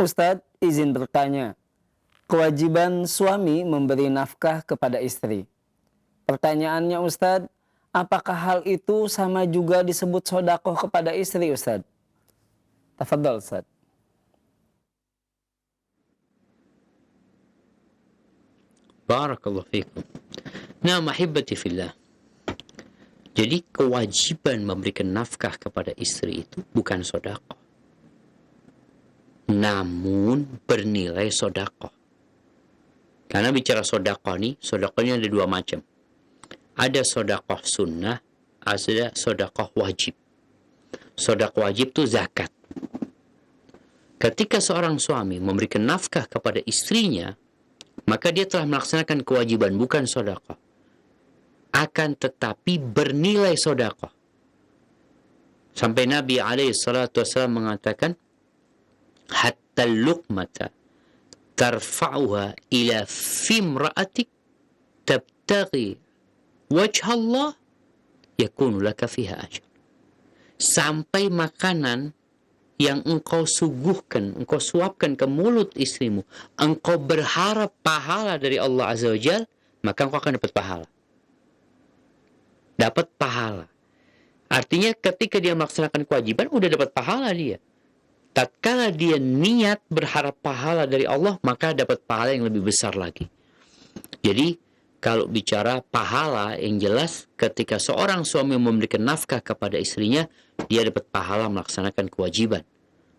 Ustadz izin bertanya, kewajiban suami memberi nafkah kepada istri. Pertanyaannya Ustadz, apakah hal itu sama juga disebut sodakoh kepada istri Ustadz? Tafadhol Ustadz. Barakallahu fikum. Nah, mahibati fillah. Jadi kewajiban memberikan nafkah kepada istri itu bukan sodakoh, namun bernilai sodakoh. Karena bicara sodakoh nih, sodakohnya ada dua macam. Ada sodakoh sunnah, ada sodakoh wajib. Sodakoh wajib itu zakat. Ketika seorang suami memberikan nafkah kepada istrinya, maka dia telah melaksanakan kewajiban, bukan sodakoh. Akan tetapi bernilai sodakoh. Sampai Nabi SAW mengatakan, hatta luqmata tarfa'uha ila fimra'atik tabtaghi wajh Allah yakunu laka fiha ajr. Sampai makanan yang engkau suguhkan, engkau suapkan ke mulut istrimu, engkau berharap pahala dari Allah Azza wa Jal, maka engkau akan dapat pahala. Dapat pahala. Artinya ketika dia melaksanakan kewajiban, udah dapat pahala dia. Tatkala dia niat berharap pahala dari Allah, maka dapat pahala yang lebih besar lagi. Jadi, kalau bicara pahala, yang jelas ketika seorang suami memberikan nafkah kepada istrinya, dia dapat pahala melaksanakan kewajiban.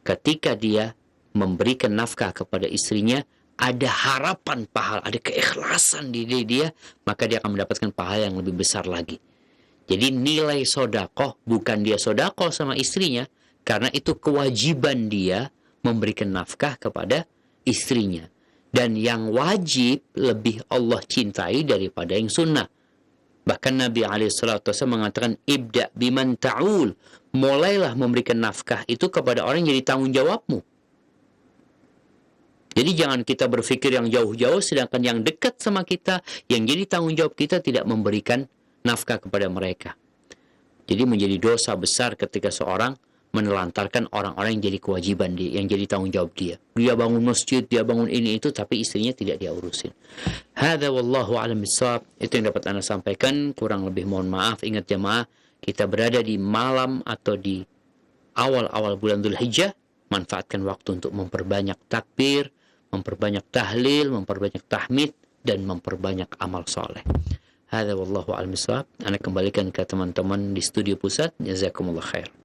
Ketika dia memberikan nafkah kepada istrinya, ada harapan pahala, ada keikhlasan di diri dia, maka dia akan mendapatkan pahala yang lebih besar lagi. Jadi nilai sodakoh, bukan dia sodakoh sama istrinya, karena itu kewajiban dia memberikan nafkah kepada istrinya. Dan yang wajib lebih Allah cintai daripada yang sunnah. Bahkan Nabi SAW mengatakan, ibda biman ta'ul, mulailah memberikan nafkah itu kepada orang yang jadi tanggung jawabmu. Jadi jangan kita berpikir yang jauh-jauh, sedangkan yang dekat sama kita, yang jadi tanggung jawab kita, tidak memberikan nafkah kepada mereka. Jadi menjadi dosa besar ketika seorang menelantarkan orang-orang yang jadi kewajiban dia, yang jadi tanggung jawab dia. Dia bangun masjid, dia bangun ini itu, tapi istrinya tidak dia urusin. Hadza wallahu a'lam bishawab. Itu yang dapat Anda sampaikan, kurang lebih mohon maaf. Ingat jemaah, kita berada di malam atau di awal-awal bulan Dzulhijjah, manfaatkan waktu untuk memperbanyak takbir, memperbanyak tahlil, memperbanyak tahmid, dan memperbanyak amal soleh. Hadza wallahu a'lam bishawab. Ana kembalikan ke teman-teman di studio pusat. Jazakumullah khair.